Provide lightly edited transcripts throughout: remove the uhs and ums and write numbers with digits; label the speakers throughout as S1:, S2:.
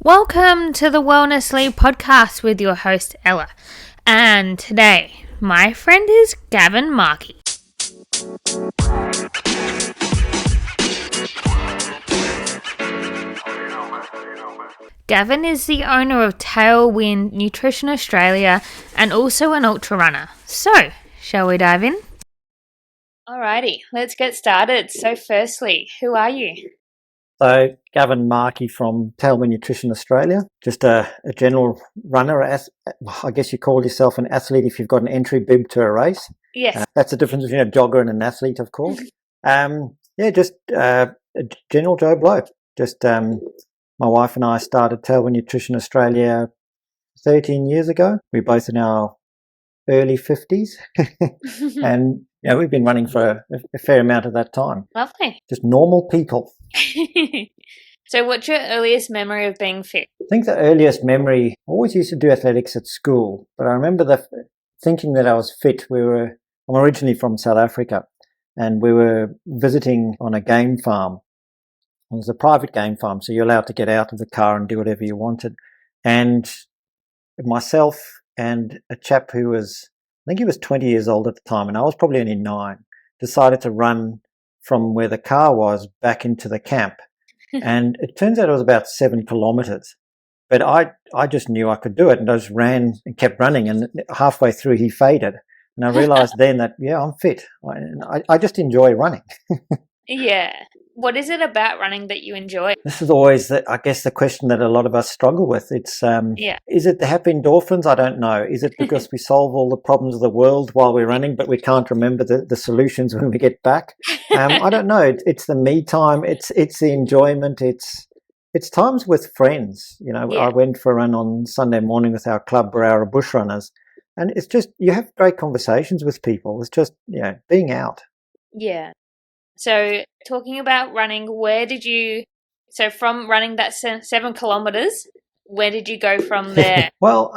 S1: Welcome to the Wellness Lead podcast with your host Ella, and today my friend is Gavin Markey. Gavin is the owner of Tailwind Nutrition Australia and also an ultra runner. So, shall we dive in? Alrighty, let's get started. So firstly, who are you?
S2: So, Gavin Markey from Tailwind Nutrition Australia, just a general runner. I guess you call yourself an athlete if you've got an entry bib to a race.
S1: Yes.
S2: That's the difference between a jogger and an athlete, of course. Just a general Joe Blow. Just my wife and I started Tailwind Nutrition Australia 13 years ago. We're both in our early 50s. And we've been running for a fair amount of that time.
S1: Lovely.
S2: Just normal people.
S1: So what's your earliest memory of being fit?
S2: I think the earliest memory, I always used to do athletics at school, but I remember thinking that I was fit. I'm originally from South Africa, and we were visiting on a game farm. It was a private game farm, so you're allowed to get out of the car and do whatever you wanted. And myself and a chap who was, I think he was 20 years old at the time, and I was probably only 9, decided to run from where the car was back into the camp. And it turns out it was about 7 kilometers. But I just knew I could do it, and I just ran and kept running, and halfway through he faded. And I realized then that, I'm fit. I just enjoy running.
S1: Yeah. What is it about running that you enjoy?
S2: This is always, the question that a lot of us struggle with. It's, Is it the happy endorphins? I don't know. Is it because we solve all the problems of the world while we're running, but we can't remember the solutions when we get back? I don't know. It's the me time. It's the enjoyment. It's times with friends. I went for a run on Sunday morning with our club, our bush runners, and it's just, you have great conversations with people. It's just, being out.
S1: Yeah. So talking about running, from running that 7 kilometers, where did you go from there?
S2: Well,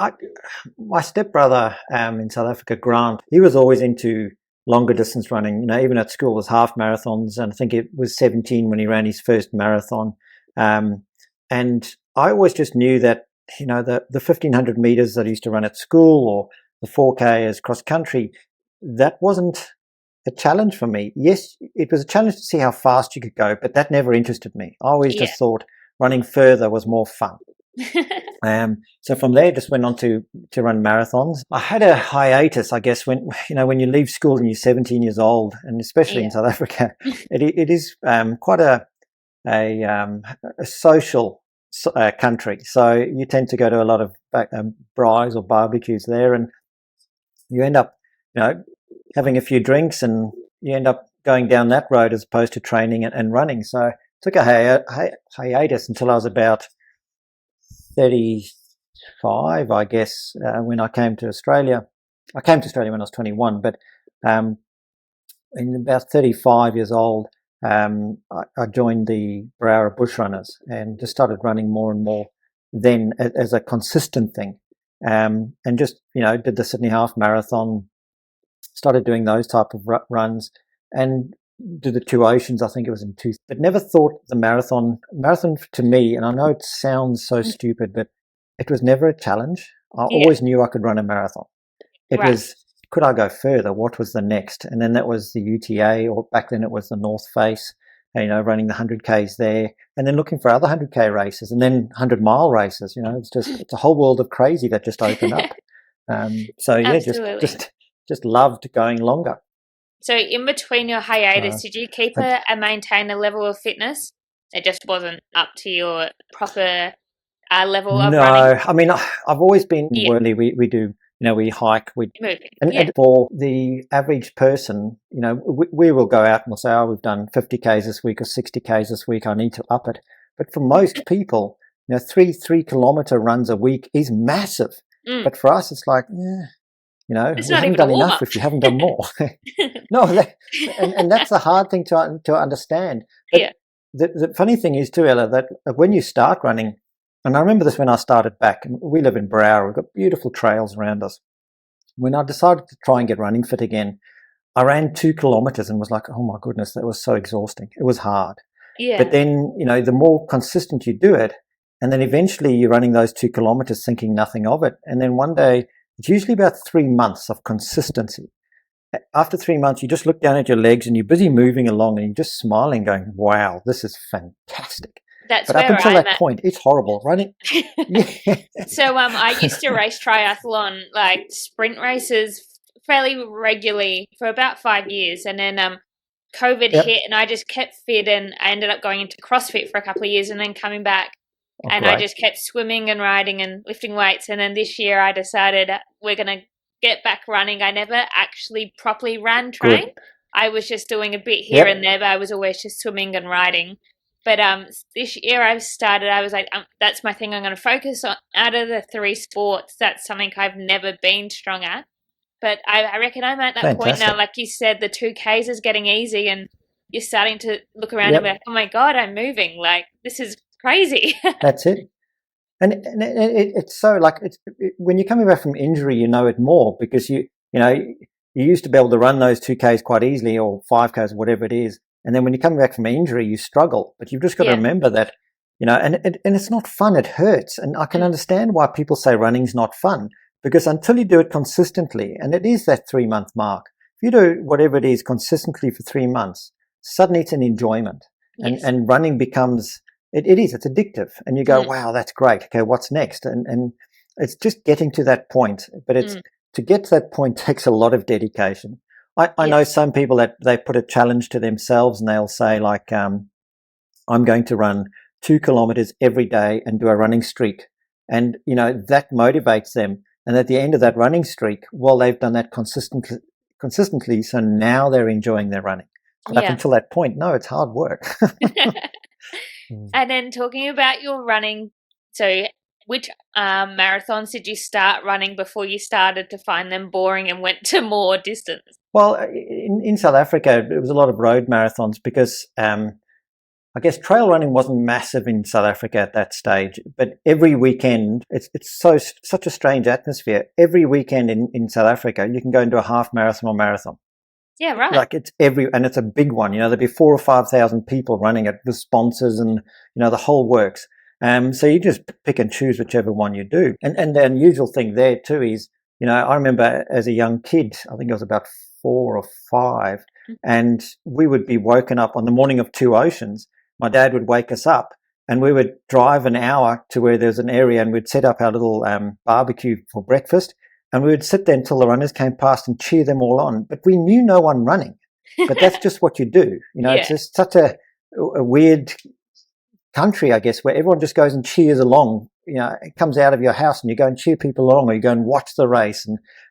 S2: my stepbrother in South Africa, Grant, he was always into longer distance running. Even at school was half marathons, and I think it was 17 when he ran his first marathon. And I always just knew that, the 1500 meters that I used to run at school, or the 4K as cross country, that wasn't a challenge for me. Yes, it was a challenge to see how fast you could go, but that never interested me. I always just thought running further was more fun. So from there, just went on to run marathons. I had a hiatus, I guess, when you leave school and you're 17 years old, and especially in South Africa, it is quite a social country. So you tend to go to a lot of braais or barbecues there, and you end up, having a few drinks, and you end up going down that road as opposed to training and running. So I took a hiatus until I was about 35, I guess, when I came to Australia. I came to Australia when I was 21, but in about 35 years old, I joined the Browra Bush Runners and just started running more and more then as a consistent thing. And just, did the Sydney Half Marathon, started doing those type of runs, and did the 2 Oceans, I think it was in 2, but never thought the marathon to me, and I know it sounds so stupid, but it was never a challenge. I always knew I could run a marathon. It was, could I go further? What was the next? And then that was the UTA, or back then it was the North Face, running the 100Ks there, and then looking for other 100K races, and then 100-mile races. It's a whole world of crazy that just opened up. Just loved going longer.
S1: So in between your hiatus, did you keep and maintain a level of fitness? It just wasn't up to your proper level of running?
S2: No, I mean, I've always been worldly. We do, we hike. And for the average person, we will go out and we'll say, we've done 50Ks this week or 60Ks this week. I need to up it. But for most people, 3 kilometer runs a week is massive. But for us, it's like, you haven't done enough if you haven't done more. No, and that's the hard thing to understand. But the funny thing is too, Ella, that when you start running, and I remember this when I started back, and we live in Browra, we've got beautiful trails around us. When I decided to try and get running fit again, I ran 2 kilometers and was like, oh my goodness, that was so exhausting. It was hard.
S1: Yeah.
S2: But then, the more consistent you do it, And then eventually you're running those 2 kilometers thinking nothing of it. And then one day, it's usually about 3 months of consistency. After 3 months, you just look down at your legs and you're busy moving along and you're just smiling, going, wow, this is fantastic.
S1: That's
S2: but
S1: where
S2: up until
S1: I'm
S2: that
S1: at.
S2: point, it's horrible. Running. Yeah.
S1: So I used to race triathlon, like sprint races, fairly regularly for about 5 years, and then COVID
S2: Yep.
S1: hit, and I just kept fit, and I ended up going into CrossFit for a couple of years, and then coming back,
S2: Oh,
S1: and
S2: great.
S1: I just kept swimming and riding and lifting weights, and then this year I decided we're gonna get back running. I never actually properly ran train.
S2: Good.
S1: I was just doing a bit here
S2: Yep.
S1: and there, but I was always just swimming and riding. But this year I was like, that's my thing. I'm going to focus on, out of the 3 sports, that's something I've never been strong at. But I reckon I'm at that point now,
S2: Fantastic.
S1: like you said, the 2Ks is getting easy and you're starting to look around and
S2: Yep.
S1: be like, oh my God, I'm moving. Like, this is crazy.
S2: That's it. And it's so like when you're coming back from injury, you know it more because you used to be able to run those 2Ks quite easily or 5Ks, whatever it is. And then when you're coming back from injury, you struggle. But you've just got to
S1: Yeah.
S2: remember that, and it's not fun. It hurts. And I can understand why people say running's not fun because until you do it consistently, and it is that 3-month mark, if you do whatever it is consistently for 3 months, suddenly it's an enjoyment.
S1: Yes.
S2: And running becomes, it's addictive. And you go, wow, that's great. Okay, what's next? And it's just getting to that point. But to get to that point takes a lot of dedication. I know some people that they put a challenge to themselves and they'll say like, I'm going to run 2 kilometers every day and do a running streak. And, that motivates them. And at the end of that running streak, well, they've done that consistently. So now they're enjoying their running. But up until that point, no, it's hard work.
S1: And then talking about your running, so which marathons did you start running before you started to find them boring and went to more distance?
S2: Well, in South Africa, it was a lot of road marathons because I guess trail running wasn't massive in South Africa at that stage. But every weekend, it's such a strange atmosphere. Every weekend in South Africa, you can go into a half marathon or marathon.
S1: Yeah, right.
S2: Like and it's a big one. There'd be 4,000 or 5,000 people running it with sponsors and the whole works. So you just pick and choose whichever one you do. And the unusual thing there too is, I remember as a young kid, I think I was about 4 or 5, and we would be woken up on the morning of Two Oceans. My dad would wake us up and we would drive an hour to where there's an area and we'd set up our little barbecue for breakfast. And we would sit there until the runners came past and cheer them all on. But we knew no one running. But that's just what you do. It's just such a weird country, I guess, where everyone just goes and cheers along. It comes out of your house and you go and cheer people along, or you go and watch the race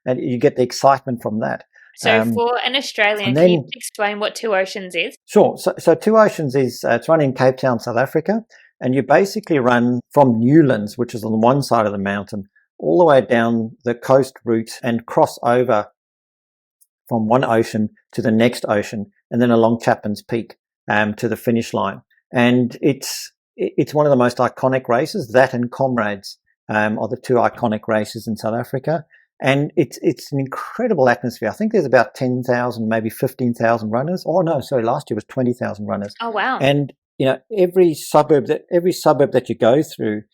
S2: and you get the excitement from that.
S1: So for an Australian, can you explain what Two Oceans is?
S2: Sure. So Two Oceans is, it's run in Cape Town, South Africa. And you basically run from Newlands, which is on one side of the mountain, all the way down the coast route and cross over from one ocean to the next ocean and then along Chapman's Peak to the finish line. And it's one of the most iconic races. That and Comrades are the 2 iconic races in South Africa. And it's an incredible atmosphere. I think there's about 10,000, maybe 15,000 runners. Oh, no, sorry, last year was 20,000 runners.
S1: Oh, wow.
S2: And, every suburb that you go through,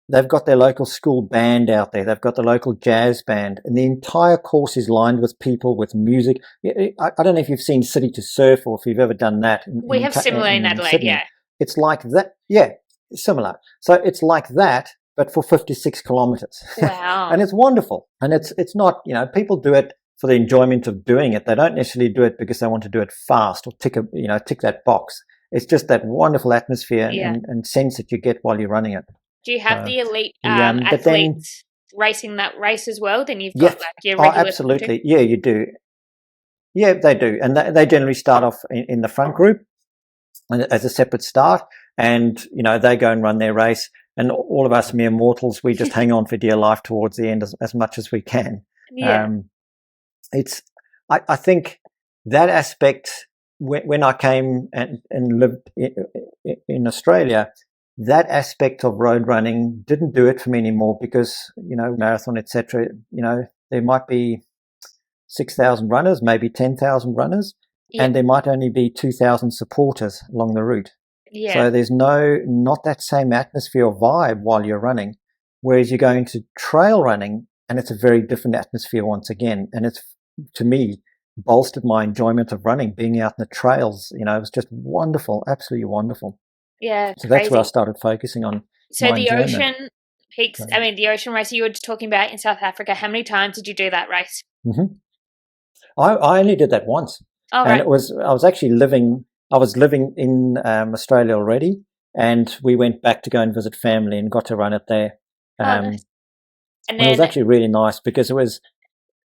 S2: they've got their local school band out there. They've got the local jazz band. And the entire course is lined with people, with music. I don't know if you've seen City to Surf or if you've ever done that.
S1: We have similar in Adelaide,
S2: Sydney.
S1: yeah.
S2: It's like that. Yeah, similar. So it's like that, but for 56 kilometers.
S1: Wow.
S2: And it's wonderful. And it's not, people do it for the enjoyment of doing it. They don't necessarily do it because they want to do it fast or tick that box. It's just that wonderful atmosphere and sense that you get while you're running it.
S1: Do you have the elite athletes racing that race as well? Then you've got like your regular. Oh,
S2: absolutely. Yeah, you do. Yeah, they do. And they generally start off in the front group as a separate start. And, they go and run their race. And all of us mere mortals, we just hang on for dear life towards the end as much as we can.
S1: Yeah.
S2: I think that aspect, when I came and lived in Australia, that aspect of road running didn't do it for me anymore because, marathon, etc., there might be 6,000 runners, maybe 10,000 runners, and there might only be 2,000 supporters along the route.
S1: Yeah.
S2: So there's not that same atmosphere or vibe while you're running. Whereas you're going to trail running and it's a very different atmosphere once again. And it's, to me, bolstered my enjoyment of running, being out in the trails. It was just wonderful, absolutely wonderful.
S1: Yeah,
S2: So that's where I
S1: crazy.
S2: started focusing on
S1: So
S2: my
S1: the
S2: enjoyment.
S1: ocean peaks,
S2: Right.
S1: the ocean race you were talking about in South Africa, how many times did you do that race?
S2: Mm-hmm. I only did that once,
S1: Oh,
S2: and
S1: right.
S2: I was actually living. I was living in Australia already, and we went back to go and visit family and got to run it there.
S1: Oh, nice. And
S2: And it was
S1: then,
S2: actually really nice because it was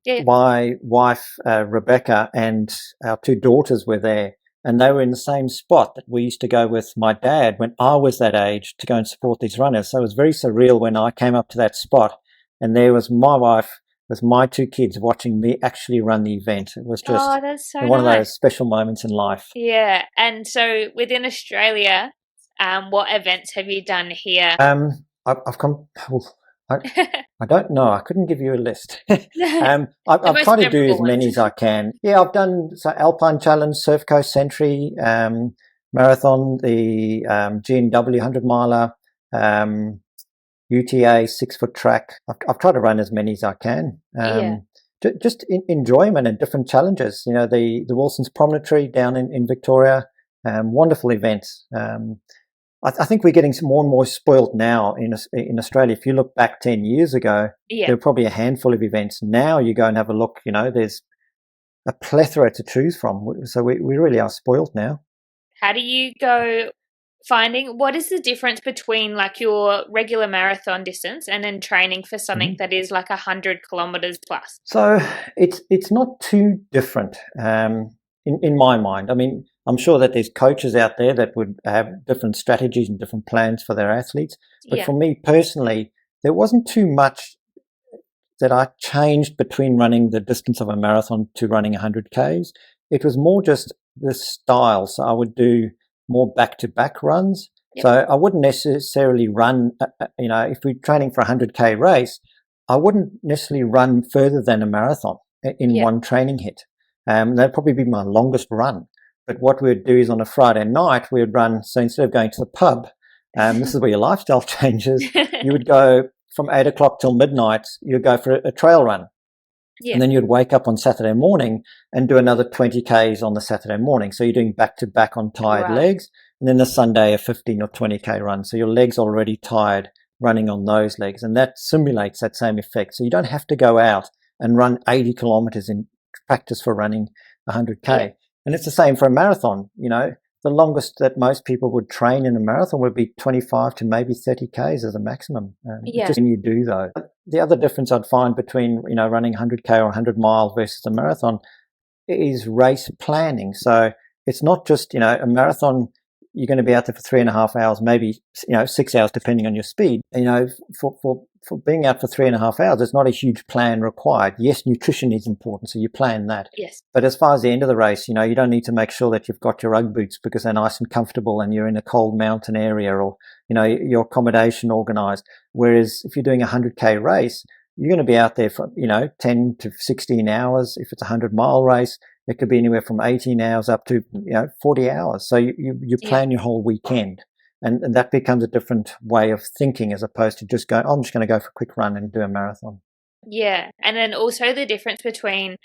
S1: yeah.
S2: my wife Rebecca and our two daughters were there, and they were in the same spot that we used to go with my dad when I was that age to go and support these runners. So it was very surreal when I came up to that spot, and there was my wife with my two kids watching me actually run the event. It was
S1: Oh,
S2: just
S1: that's so
S2: one of
S1: nice.
S2: those special moments in life.
S1: Yeah. And so within Australia, what events have you done here?
S2: I've come. I, I don't know. I couldn't give you a list.
S1: The
S2: I've
S1: most
S2: tried to do
S1: memorable
S2: as many
S1: ones.
S2: as I can. Yeah, I've done Alpine Challenge, Surf Coast Century, Marathon, the G&W 100 miler, UTA 6 foot track. I've tried to run as many as I can.
S1: Yeah.
S2: Just enjoyment and different challenges. The Wilson's Promontory down in Victoria, wonderful events. I think we're getting more and more spoilt now in Australia. If you look back 10 years ago,
S1: Yeah.
S2: there were probably a handful of events. Now you go and have a look, there's a plethora to choose from. So we really are spoilt now.
S1: How do you go finding what is the difference between like your regular marathon distance and then training for something that is like 100 kilometers plus?
S2: So it's not too different in my mind. I mean, I'm sure that there's coaches out there that would have different strategies and different plans for their athletes. But
S1: Yeah.
S2: for me personally, there wasn't too much that I changed between running the distance of a marathon to running 100 Ks. It was more just the style. So I would do more back-to-back runs.
S1: Yep.
S2: So I wouldn't necessarily run, if we're training for a 100K race, I wouldn't necessarily run further than a marathon in one training hit. That'd probably be my longest run. But what we'd do is on a Friday night, we'd run, so instead of going to the pub, this is where your lifestyle changes, you would go from 8 o'clock till midnight, you'd go for a trail run. Yeah. And then you'd wake up on Saturday morning and do another 20 Ks on the Saturday morning. So you're doing back to back on tired legs. And then the Sunday, a 15 or 20 K run. So your legs are already tired running on those legs. And that simulates that same effect. So you don't have to go out and run 80 kilometers in practice for running 100K. Yeah. And it's the same for a marathon. The longest that most people would train in a marathon would be 25 to maybe 30 Ks as a maximum. Just when you do though. The other difference I'd find between, running 100K or 100 miles versus a marathon is race planning. So it's not just, a marathon, you're going to be out there for 3.5 hours, maybe, 6 hours, depending on your speed. For being out for 3.5 hours, there's not a huge plan required. Yes, nutrition is important, so you plan that.
S1: Yes.
S2: But as far as the end of the race, you don't need to make sure that you've got your Ugg boots because they're nice and comfortable and you're in a cold mountain area or, your accommodation organized. Whereas if you're doing a 100K race, you're going to be out there for, 10 to 16 hours. If it's a 100-mile race, it could be anywhere from 18 hours up to, 40 hours. So you plan your whole weekend. And that becomes a different way of thinking as opposed to just going, I'm just going to go for a quick run and do a marathon.
S1: Yeah. And then also the difference between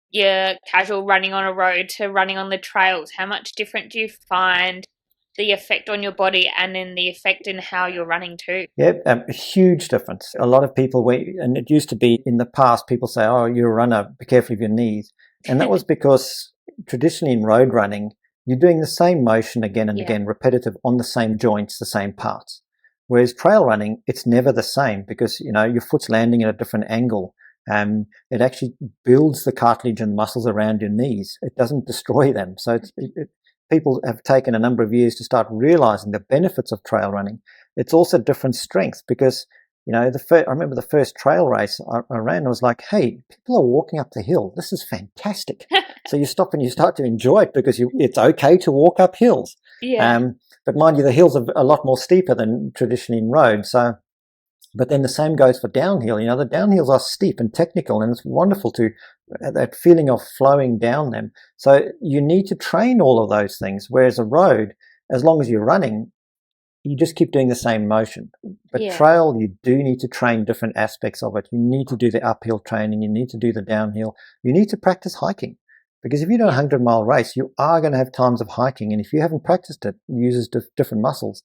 S1: your casual running on a road to running on the trails. How much different do you find the effect on your body and then the effect in how you're running too?
S2: Yeah, a huge difference. A lot of people, and it used to be in the past, people say, oh, you're a runner, be careful of your knees. And that was because traditionally in road running, you're doing the same motion again and again, repetitive on the same joints, the same parts. Whereas trail running, it's never the same because, your foot's landing at a different angle. It actually builds the cartilage and muscles around your knees. It doesn't destroy them. So people have taken a number of years to start realizing the benefits of trail running. It's also different strength because, I remember the first trail race I ran, I was like, hey, people are walking up the hill. This is fantastic. So you stop and you start to enjoy it because it's okay to walk up hills.
S1: Yeah.
S2: But mind you, the hills are a lot more steeper than traditionally in road. So, but then the same goes for downhill. The downhills are steep and technical, and it's wonderful to that feeling of flowing down them. So you need to train all of those things. Whereas a road, as long as you're running, you just keep doing the same motion. But trail, you do need to train different aspects of it. You need to do the uphill training. You need to do the downhill. You need to practice hiking. Because if you do a 100-mile race, you are going to have times of hiking. And if you haven't practiced it, it uses different muscles,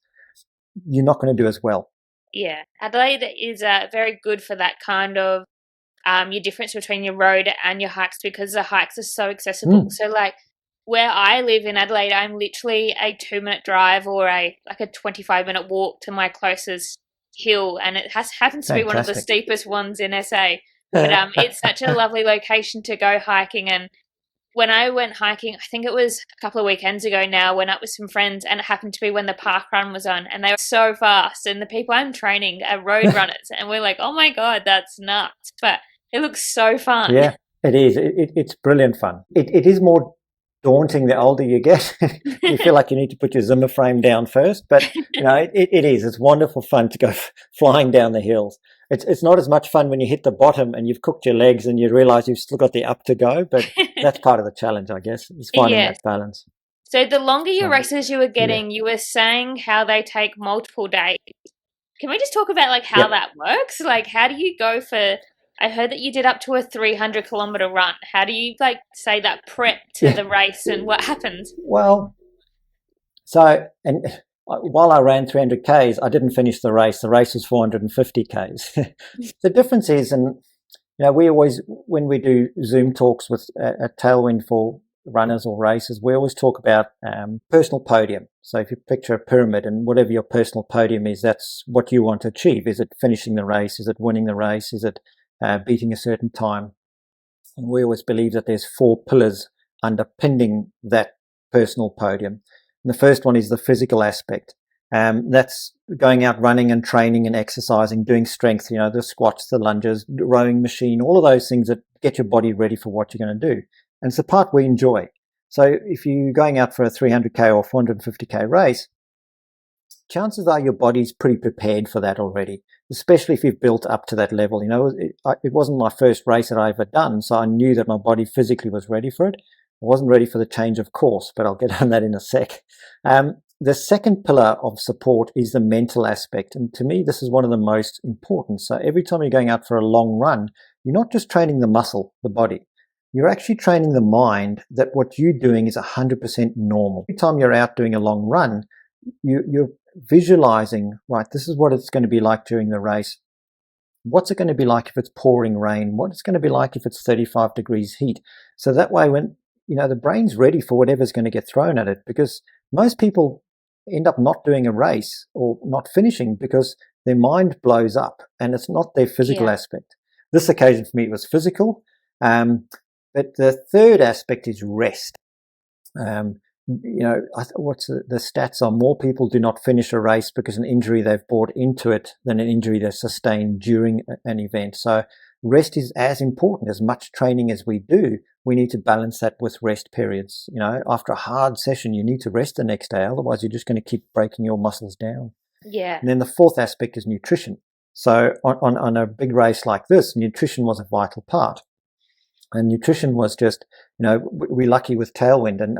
S2: you're not going to do as well.
S1: Yeah. Adelaide is very good for that kind of your difference between your road and your hikes, because the hikes are so accessible. So like where I live in Adelaide, I'm literally a 2-minute drive or a 25-minute walk to my closest hill, and it happens to be one of the steepest ones in SA. But it's such a lovely location to go hiking. And when I went hiking, I think it was a couple of weekends ago now, went up with some friends, and it happened to be when the park run was on, and they were so fast, and the people I'm training are road runners, and we're like, oh my God, that's nuts. But it looks so fun.
S2: Yeah, it is. It's brilliant fun. It is more daunting the older you get. You feel like you need to put your Zimmer frame down first, but it is. It's wonderful fun to go flying down the hills. It's not as much fun when you hit the bottom and you've cooked your legs and you realize you've still got the up to go, but that's part of the challenge, I guess, is finding that balance.
S1: So the longer your races you were getting, you were saying how they take multiple days. Can we just talk about like how that works? Like, how do you go for, I heard that you did up to a 300-kilometer run. How do you like say that prep to the race, and what happens?
S2: Well, so, and while I ran 300 Ks, I didn't finish the race. The race was 450 Ks. The difference is, and we always, when we do Zoom talks with a Tailwind for runners or races, we always talk about personal podium. So if you picture a pyramid, and whatever your personal podium is, that's what you want to achieve. Is it finishing the race? Is it winning the race? Is it beating a certain time? And we always believe that there's 4 pillars underpinning that personal podium. And the first one is the physical aspect. That's going out running and training and exercising, doing strength, the squats, the lunges, rowing machine, all of those things that get your body ready for what you're going to do. And it's the part we enjoy. So if you're going out for a 300K or 450K race, chances are your body's pretty prepared for that already, especially if you've built up to that level. It wasn't my first race that I ever done, so I knew that my body physically was ready for it. I wasn't ready for the change of course, but I'll get on that in a sec. The second pillar of support is the mental aspect. And to me, this is one of the most important. So every time you're going out for a long run, you're not just training the muscle, the body. You're actually training the mind that what you're doing is 100% normal. Every time you're out doing a long run, you're visualizing, right, this is what it's going to be like during the race. What's it going to be like if it's pouring rain? What it's going to be like if it's 35 degrees heat? So that way, when the brain's ready for whatever's going to get thrown at it, because most people end up not doing a race or not finishing because their mind blows up and it's not their physical aspect. This occasion for me was physical, but the third aspect is rest. What's the stats are, more people do not finish a race because an injury they've brought into it than an injury they sustained during an event. So rest is as important. As much training as we do, we need to balance that with rest periods. After a hard session, you need to rest the next day. Otherwise, you're just going to keep breaking your muscles down.
S1: Yeah.
S2: And then the fourth aspect is nutrition. So on a big race like this, nutrition was a vital part. And nutrition was just, we're lucky with Tailwind. And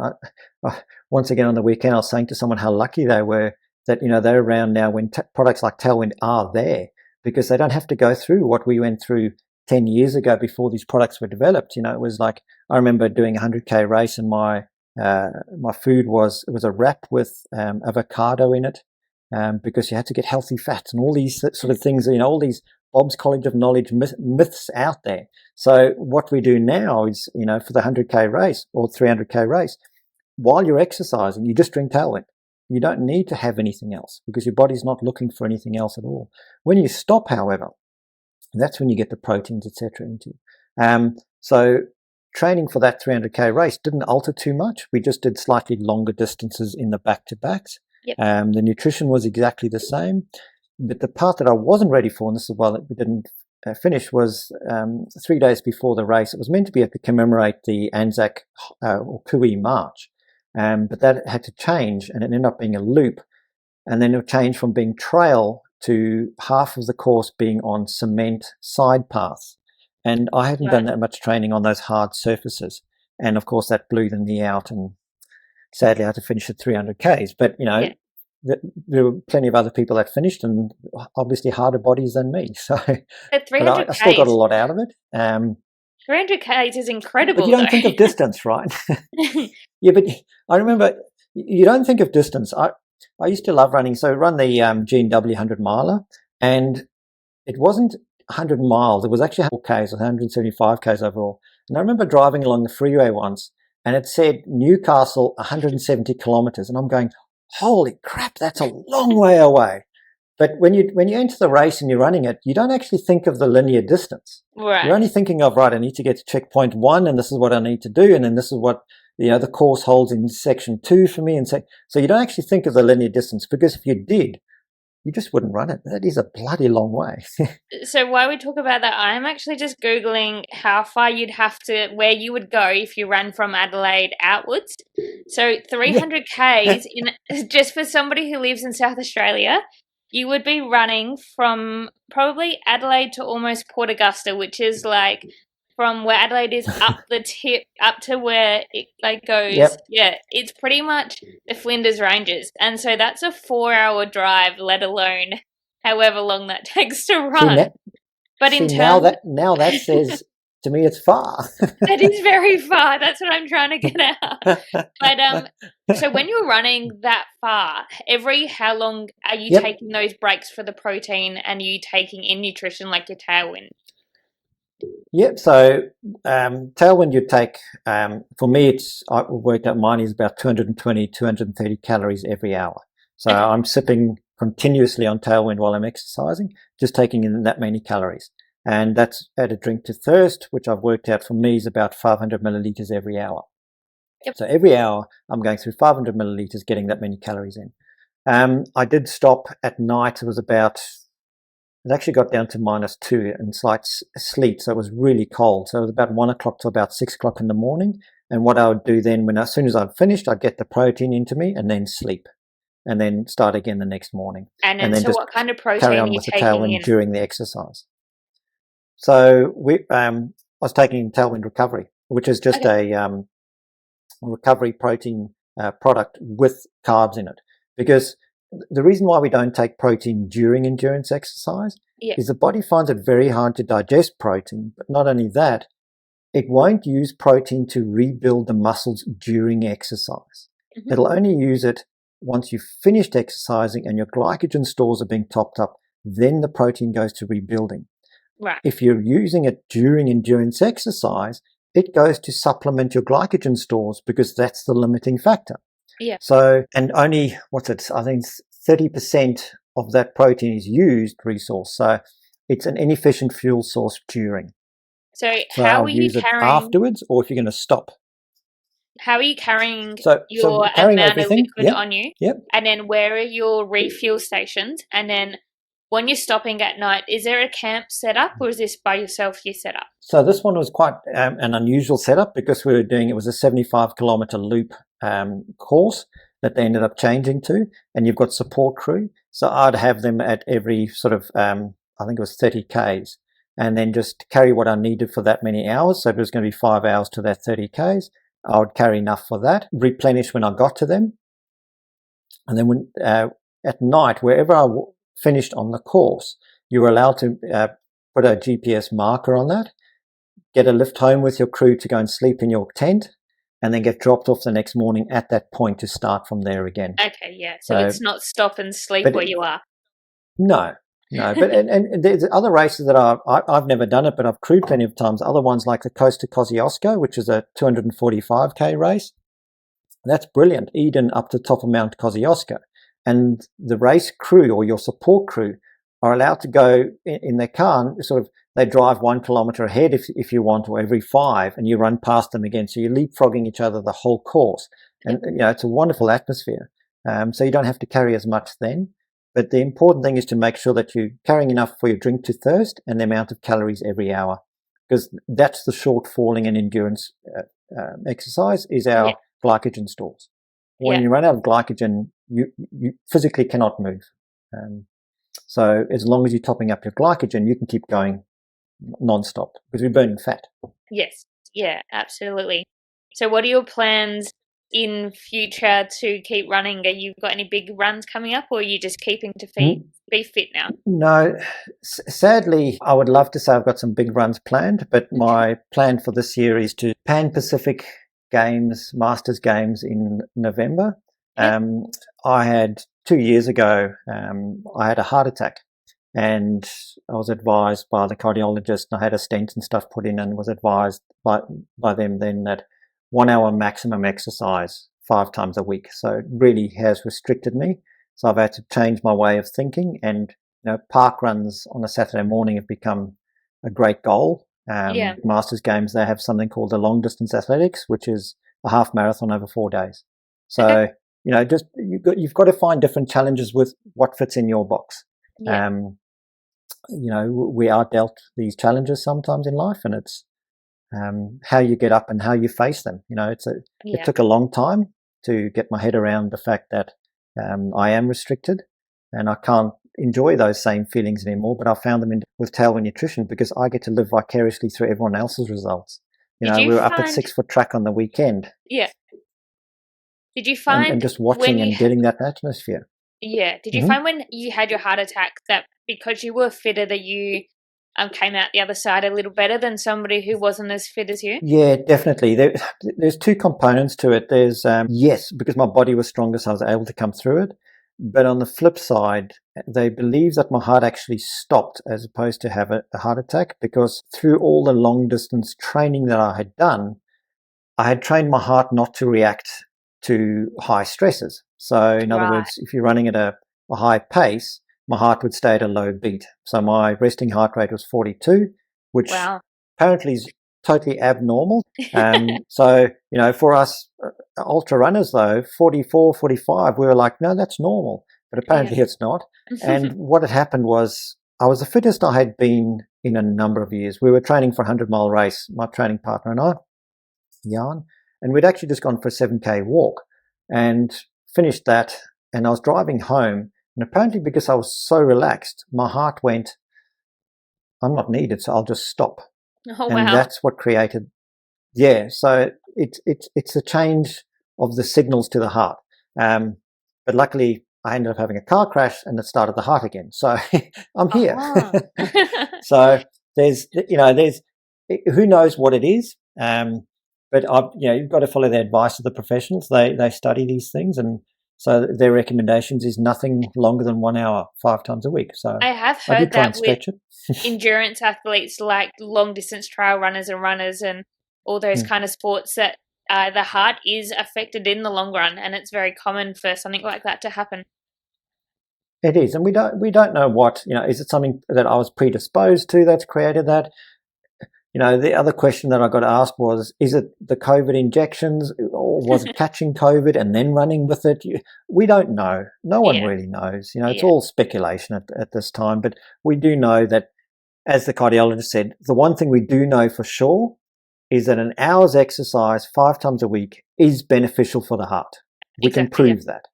S2: once again on the weekend, I was saying to someone how lucky they were that, they're around now when products like Tailwind are there, because they don't have to go through what we went through 10 years ago before these products were developed. It was like, I remember doing a 100K race and my food was a wrap with avocado in it, because you had to get healthy fats and all these sort of things, all these Bob's College of Knowledge myths out there. So what we do now is, for the 100K race or 300K race, while you're exercising, you just drink Tailwind. You don't need to have anything else because your body's not looking for anything else at all. When you stop, however, that's when you get the proteins, etc. into you. So training for that 300K race didn't alter too much. We just did slightly longer distances in the back-to-backs.
S1: Yep.
S2: The nutrition was exactly the same. But the part that I wasn't ready for, and this is why we didn't finish, was 3 days before the race. It was meant to be to commemorate the Anzac or Kui March, but that had to change, and it ended up being a loop. And then it changed from being trail to half of the course being on cement side paths. And I hadn't done that much training on those hard surfaces. And of course, that blew the knee out, and sadly I had to finish at 300 Ks. But, there were plenty of other people that finished, and obviously harder bodies than me. So,
S1: At
S2: but
S1: 300
S2: I still got a
S1: Ks,
S2: lot out of it.
S1: 300 Ks is
S2: But you
S1: incredible,
S2: don't think of
S1: though.
S2: distance, right? Yeah, but I remember you don't think of distance. I used to love running, so I run the G&W 100 miler, and it wasn't 100 miles. It was actually 100 Ks, 175 Ks overall. And I remember driving along the freeway once, and it said Newcastle 170 kilometers, and I'm going, holy crap, that's a long way away. But when you enter the race and you're running it, you don't actually think of the linear distance.
S1: Right.
S2: You're only thinking of, right, I need to get to checkpoint 1, and this is what I need to do, and then this is what the course holds in section 2 for me. And so you don't actually think of the linear distance, because if you did, you just wouldn't run it. That is a bloody long way.
S1: So while we talk about that, I'm actually just Googling how far where you would go if you ran from Adelaide outwards. So 300 Ks, just for somebody who lives in South Australia, you would be running from probably Adelaide to almost Port Augusta, which is like from where Adelaide is up the tip, up to where it goes.
S2: Yep.
S1: Yeah, it's pretty much the Flinders Ranges. And so that's a 4-hour drive, let alone however long that takes to run.
S2: Now that says to me it's far.
S1: That is very far. That's what I'm trying to get at. But so when you're running that far, how long are you taking those breaks for the protein, and are you taking in nutrition like your tailwind?
S2: Yep. So tailwind you take, for me, I worked out mine is about 220, 230 calories every hour. So okay. I'm sipping continuously on tailwind while I'm exercising, just taking in that many calories. And that's at a drink to thirst, which I've worked out for me is about 500 milliliters every hour. Yep. So every hour I'm going through 500 milliliters, getting that many calories in. I did stop at night. It actually got down to -2 and slight sleet, so it was really cold. So it was about 1 o'clock to about 6 o'clock in the morning. And what I would do then, as soon as I'd finished, I'd get the protein into me and then sleep, and then start again the next morning.
S1: And then so what kind of protein
S2: carry on with the tailwind during the exercise. So I was taking tailwind recovery, which is just a recovery protein product with carbs in it, because the reason why we don't take protein during endurance exercise is the body finds it very hard to digest protein. But not only that, it won't use protein to rebuild the muscles during exercise. Mm-hmm. It'll only use it once you've finished exercising and your glycogen stores are being topped up. Then the protein goes to rebuilding.
S1: Right.
S2: If you're using it during endurance exercise, it goes to supplement your glycogen stores, because that's the limiting factor.
S1: Yeah.
S2: So, and only, I think 30% of that protein is used resource. So it's an inefficient fuel source during.
S1: So how are you carrying
S2: it afterwards, or if you're going to stop?
S1: How are you carrying
S2: your
S1: amount of liquid on you?
S2: Yep.
S1: And then where are your refuel stations? And then when you're stopping at night, is there a camp set up, or is this by yourself you set up?
S2: So this one was quite an unusual setup, because it was a 75-kilometer loop course that they ended up changing to, and you've got support crew. So I'd have them at every sort of, I think it was 30 Ks, and then just carry what I needed for that many hours. So if it was going to be 5 hours to that 30 Ks, I would carry enough for that, replenish when I got to them. And then when at night, wherever I finished on the course, you were allowed to put a GPS marker on that, get a lift home with your crew to go and sleep in your tent, and then get dropped off the next morning at that point to start from there again.
S1: Okay, yeah. So it's not stop and sleep where you are.
S2: No. But and there's other races that I've never done it, but I've crewed plenty of times. Other ones like the Coast to Kosciuszko, which is a 245K race. That's brilliant. Eden up to top of Mount Kosciuszko. And the race crew, or your support crew, are allowed to go in their car and they drive 1 kilometer ahead if you want, or every 5, and you run past them again. So you're leapfrogging each other the whole course. And it's a wonderful atmosphere. So you don't have to carry as much then. But the important thing is to make sure that you're carrying enough for your drink to thirst and the amount of calories every hour, because that's the shortfalling in endurance exercise is our glycogen stores. When you run out of glycogen, you physically cannot move. So as long as you're topping up your glycogen, you can keep going non-stop, because we're burning fat.
S1: Yes. Yeah, absolutely. So what are your plans in future to keep running? Are you got any big runs coming up, or are you just keeping to be fit now?
S2: No, sadly, I would love to say I've got some big runs planned, but my plan for this year is to Pan-Pacific Games, Masters Games in November.
S1: Yep.
S2: I had 2 years ago, I had a heart attack, and I was advised by the cardiologist, and I had a stent and stuff put in, and was advised by them then that 1 hour maximum exercise 5 times a week. So it really has restricted me. So I've had to change my way of thinking, and park runs on a Saturday morning have become a great goal. Masters Games, they have something called the long distance athletics, which is a half marathon over 4 days. So
S1: Okay.
S2: just you've got to find different challenges with what fits in your box.
S1: Yeah.
S2: We are dealt these challenges sometimes in life, and it's how you get up and how you face them. It took a long time to get my head around the fact that I am restricted and I can't enjoy those same feelings anymore, but I found them with Tailwind Nutrition because I get to live vicariously through everyone else's results. We were up at 6 Foot Track on the weekend.
S1: Yeah. Did you find
S2: and just watching and getting that atmosphere?
S1: Yeah. Did you find when you had your heart attack that because you were fitter that you came out the other side a little better than somebody who wasn't as fit as you?
S2: Yeah, definitely. There's 2 components to it. There's, yes, because my body was stronger, so I was able to come through it. But on the flip side, they believe that my heart actually stopped as opposed to have a heart attack, because through all the long distance training that I had done, I had trained my heart not to react to high stresses. So in other words, if you're running at a high pace, my heart would stay at a low beat. So my resting heart rate was 42, which apparently is totally abnormal. So, for us ultra runners though, 44, 45, we were like, no, that's normal. But apparently it's not. And what had happened was I was the fittest I had been in a number of years. We were training for a 100-mile race, my training partner and I, Jan, and we'd actually just gone for a 7K walk and finished that. And I was driving home, and apparently because I was so relaxed, my heart went, I'm not needed, so I'll just stop.
S1: Oh,
S2: and that's what created, so it's a change of the signals to the heart. But luckily, I ended up having a car crash, and it started the heart again. So I'm here. So there's who knows what it is. But you've got to follow the advice of the professionals. They study these things, and so their recommendations is nothing longer than 1 hour, 5 times a week. So
S1: I have heard that with endurance athletes, like long distance trail runners and all those kind of sports, that the heart is affected in the long run, and it's very common for something like that to happen.
S2: It is, and we don't know what, is it something that I was predisposed to that's created that? The other question that I got asked was, is it the COVID injections, or was it catching COVID and then running with it? We don't know. No one really knows. It's all speculation at this time. But we do know that, as the cardiologist said, the one thing we do know for sure is that an hour's exercise 5 times a week is beneficial for the heart. We can prove that.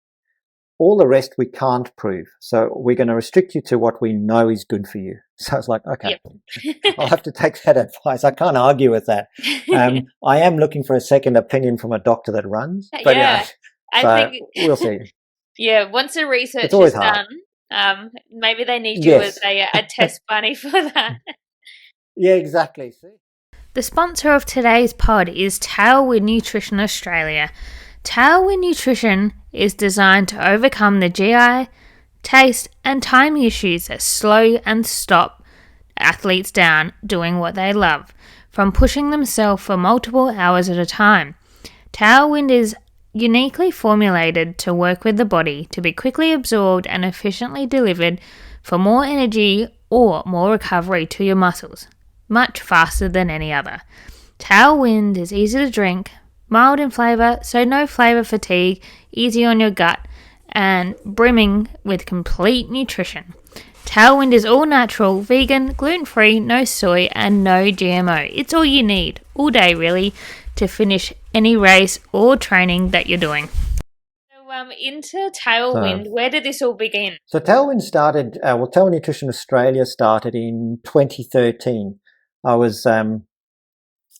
S2: All the rest we can't prove. So we're going to restrict you to what we know is good for you. So it's like, okay, I'll have to take that advice. I can't argue with that. I am looking for a second opinion from a doctor that runs. But I think we'll see.
S1: Yeah, once the research is done, maybe they need you as a test bunny for that.
S2: Yeah, exactly. See?
S1: The sponsor of today's pod is Tailwind Nutrition Australia. Tailwind Nutrition is designed to overcome the GI, taste and time issues that slow and stop athletes down doing what they love, from pushing themselves for multiple hours at a time. Tailwind is uniquely formulated to work with the body to be quickly absorbed and efficiently delivered for more energy or more recovery to your muscles, much faster than any other. Tailwind is easy to drink, mild in flavour, so no flavour fatigue, easy on your gut, and brimming with complete nutrition. Tailwind is all natural, vegan, gluten-free, no soy, and no GMO. It's all you need, all day really, to finish any race or training that you're doing. So into Tailwind, where did this all begin?
S2: So Tailwind started, Tailwind Nutrition Australia started in 2013. I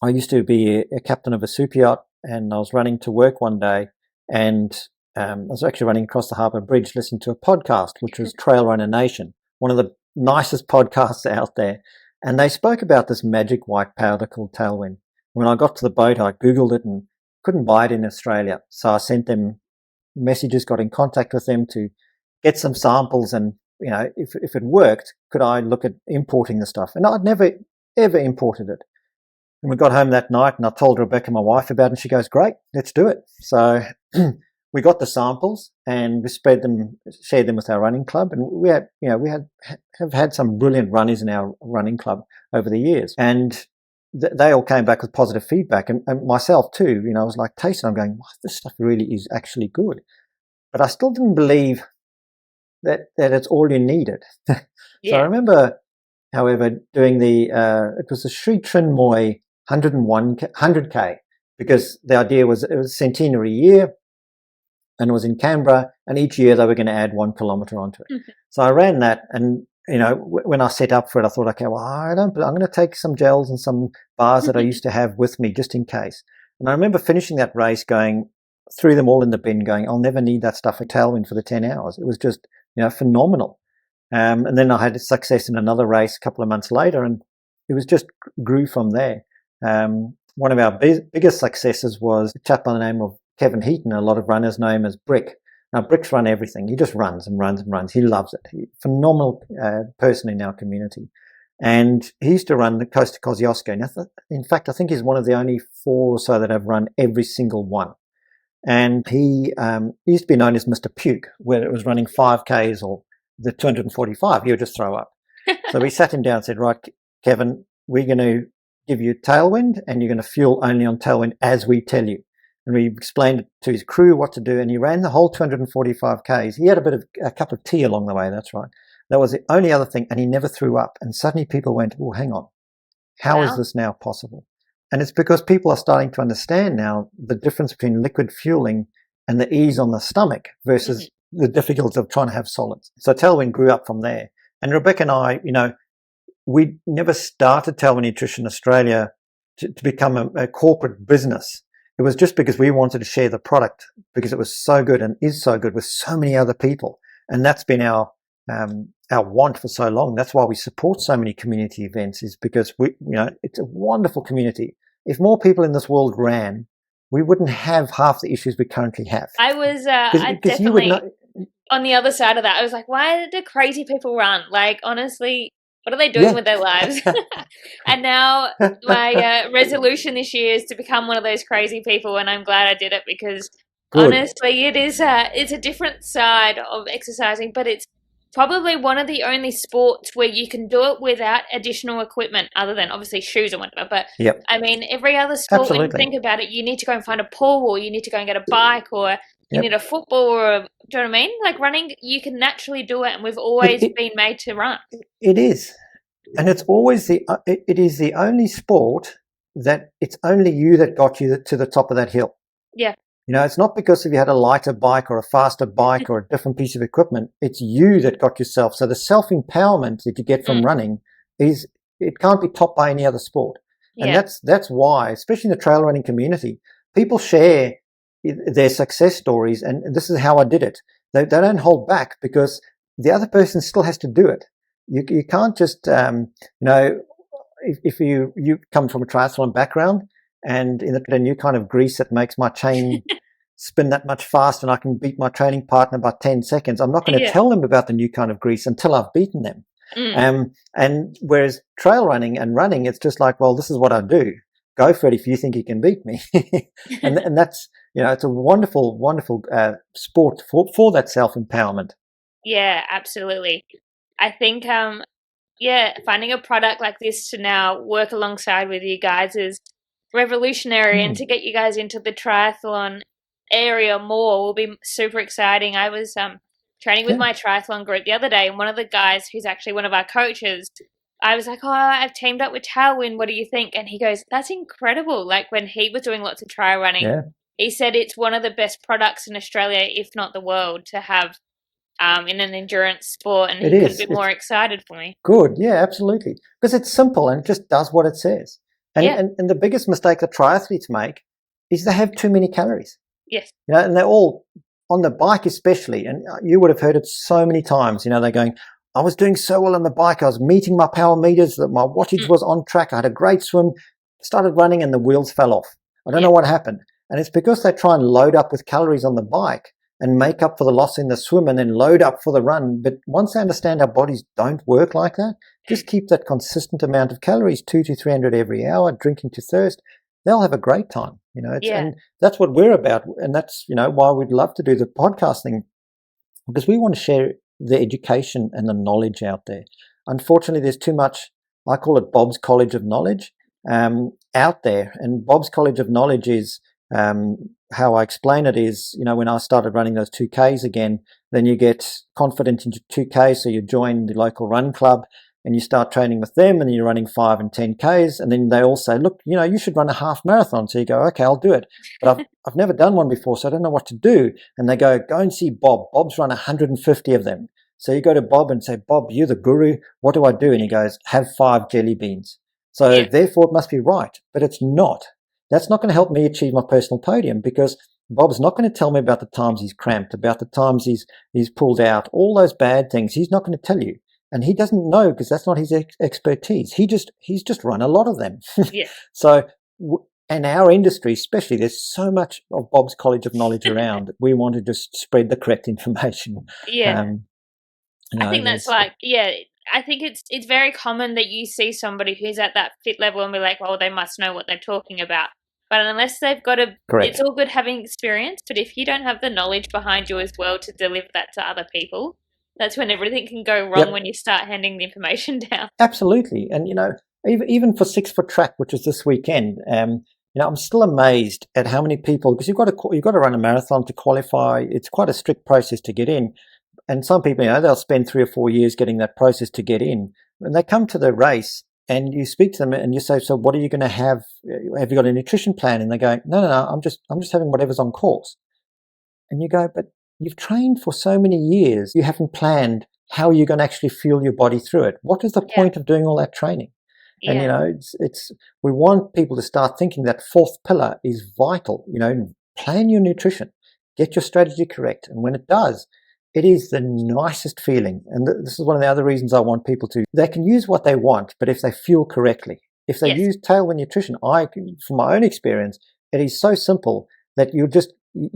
S2: used to be a captain of a super yacht and I was running to work one day, and I was actually running across the Harbour Bridge listening to a podcast, which was Trail Runner Nation, one of the nicest podcasts out there. And they spoke about this magic white powder called Tailwind. When I got to the boat, I Googled it and couldn't buy it in Australia. So I sent them messages, got in contact with them to get some samples, and if it worked, could I look at importing the stuff? And I'd never ever imported it. And we got home that night, and I told Rebecca, my wife, about it, and she goes, "Great, let's do it." So we got the samples and we shared them with our running club, and we have had some brilliant runners in our running club over the years, and they all came back with positive feedback, and myself too. I was like tasting. I'm going, wow, this stuff really is actually good, but I still didn't believe that it's all you needed. So I remember, however, doing it was the Sri Trinmoy 100K, because the idea was it was a centenary year, and it was in Canberra, and each year they were going to add 1 kilometre onto it. Mm-hmm. So I ran that, and when I set up for it, I thought, okay, well, I'm going to take some gels and some bars that I used to have with me just in case. And I remember finishing that race, threw them all in the bin, going, I'll never need that stuff at Tailwind for the 10 hours. It was just, phenomenal. And then I had success in another race a couple of months later, and it was just grew from there. One of our biggest successes was a chap by the name of Kevin Heaton. A lot of runners know him as Brick. Now, Brick's run everything. He just runs and runs and runs. He loves it. Phenomenal person in our community. And he used to run the Coast to Kosciuszko. In fact, I think he's one of the only 4 or so that have run every single one. And he used to be known as Mr. Puke, where it was running 5Ks or the 245. He would just throw up. So we sat him down and said, right, Kevin, we're going to give you Tailwind, and you're going to fuel only on Tailwind as we tell you. And we explained to his crew what to do, and he ran the whole 245 Ks. He had a cup of tea along the way, that's right. That was the only other thing, and he never threw up. And suddenly people went, oh, hang on, how is this now possible? And it's because people are starting to understand now the difference between liquid fueling and the ease on the stomach versus the difficulty of trying to have solids. So Tailwind grew up from there. And Rebecca and I, we never started Tailwind Nutrition Australia to become a corporate business. It was just because we wanted to share the product, because it was so good and is so good with so many other people. And that's been our want for so long. That's why we support so many community events, is because it's a wonderful community. If more people in this world ran, we wouldn't have half the issues we currently have.
S1: I was I definitely on the other side of that. I was like, why do crazy people run? Like, honestly, what are they doing with their lives? And now my resolution this year is to become one of those crazy people, and I'm glad I did it, because honestly, it's a different side of exercising, but it's probably one of the only sports where you can do it without additional equipment, other than obviously shoes or whatever. But I mean, every other sport, when you think about it, you need to go and find a pool, or you need to go and get a bike, or you need a football, or do you know what I mean? Like, running, you can naturally do it, and we've always been made to run.
S2: It is, and it's always it is the only sport that it's only you that got you to the top of that hill.
S1: Yeah.
S2: It's not because if you had a lighter bike or a faster bike or a different piece of equipment. It's you that got yourself. So the self-empowerment that you get from running it can't be topped by any other sport. And that's why, especially in the trail running community, people share their success stories. And this is how I did it. They don't hold back, because the other person still has to do it. You can't just, if you come from a triathlon background, and in the new kind of grease that makes my chain spin that much faster and I can beat my training partner by 10 seconds, I'm not going to tell them about the new kind of grease until I've beaten them. And whereas trail running and running, it's just like, well, this is what I do. Go for it if you think you can beat me. and that's, it's a wonderful, wonderful sport for that self-empowerment.
S1: Yeah, absolutely. I think, finding a product like this to now work alongside with you guys is revolutionary, and to get you guys into the triathlon area more will be super exciting. I was training with my triathlon group the other day, and one of the guys who's actually one of our coaches, I was like, I've teamed up with Tailwind, what do you think? And he goes, that's incredible. Like, when he was doing lots of trial running, he said it's one of the best products in Australia, if not the world, to have in an endurance sport, and he couldn't be more excited for me.
S2: Good, yeah, absolutely. Because it's simple and it just does what it says. And the biggest mistake that triathletes make is they have too many calories.
S1: Yes.
S2: And they're all on the bike especially, and you would have heard it so many times. They're going, I was doing so well on the bike, I was meeting my power meters, that my wattage was on track, I had a great swim, started running and the wheels fell off. I don't know what happened. And it's because they try and load up with calories on the bike and make up for the loss in the swim and then load up for the run. But once they understand our bodies don't work like that, just keep that consistent amount of calories, 200 to 300 every hour, drinking to thirst, they'll have a great time. And that's what we're about. And that's, why we'd love to do the podcast thing, because we want to share the education and the knowledge out there. Unfortunately, there's too much, I call it Bob's College of Knowledge, out there. And Bob's College of Knowledge is, how I explain it is, when I started running those 2Ks again, then you get confident into 2K, so you join the local run club and you start training with them, and then you're running 5 and 10Ks, and then they all say, look, you should run a half marathon. So you go, okay, I'll do it. But I've never done one before, so I don't know what to do. And they go and see Bob. Bob's run 150 of them. So you go to Bob and say, Bob, you're the guru. What do I do? And he goes, have 5 jelly beans. So therefore it must be right, but it's not. That's not going to help me achieve my personal podium, because Bob's not going to tell me about the times he's cramped, about the times he's pulled out, all those bad things. He's not going to tell you. And he doesn't know, because that's not his expertise. He's just run a lot of them. So, in our industry especially, there's so much of Bob's College of Knowledge around that we want to just spread the correct information.
S1: I think that's I think it's very common that you see somebody who's at that fit level and be like, well, they must know what they're talking about. But unless they've got it's all good having experience, but if you don't have the knowledge behind you as well to deliver that to other people, that's when everything can go wrong when you start handing the information down.
S2: Absolutely. And, even for 6 Foot Track, which is this weekend, I'm still amazed at how many people, because you've got to run a marathon to qualify. It's quite a strict process to get in. And some people, they'll spend 3 or 4 years getting that process to get in. When they come to the race and you speak to them and you say, so what are you going to have? Have you got a nutrition plan? And they go, no, I'm just having whatever's on course. And you go, but you've trained for so many years, you haven't planned how you're going to actually fuel your body through it. What is the point of doing all that training? And, we want people to start thinking that 4th pillar is vital. Plan your nutrition, get your strategy correct. And when it does, it is the nicest feeling. And this is one of the other reasons I want people to, they can use what they want, but if they fuel correctly, if they use Tailwind Nutrition, from my own experience, it is so simple that you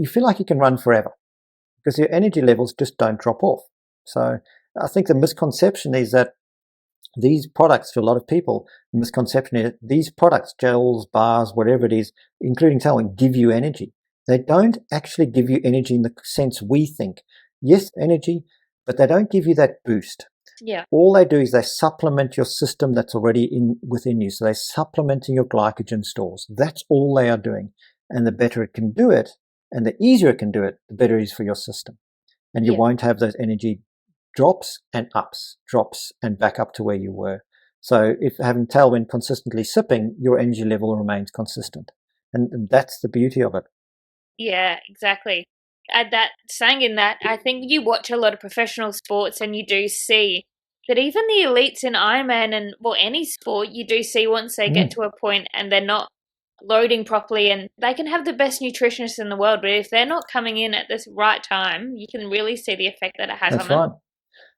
S2: feel like you can run forever, because your energy levels just don't drop off. So I think the misconception is that these products, to a lot of people, the misconception is that these products, gels, bars, whatever it is, including Tailwind, give you energy. They don't actually give you energy in the sense we think. Yes, energy, but they don't give you that boost. All they do is they supplement your system that's already within you. So they're supplementing your glycogen stores. That's all they are doing. And the better it can do it, and the easier it can do it, the better it is for your system. And you won't have those energy drops and ups, drops and back up to where you were. So if having Tailwind consistently sipping, your energy level remains consistent. And that's the beauty of it.
S1: Yeah, exactly. Saying in that, I think you watch a lot of professional sports and you do see that even the elites in Ironman and, any sport, you do see once they get to a point and they're not loading properly, and they can have the best nutritionists in the world, but if they're not coming in at this right time, you can really see the effect that it has on them. That's right.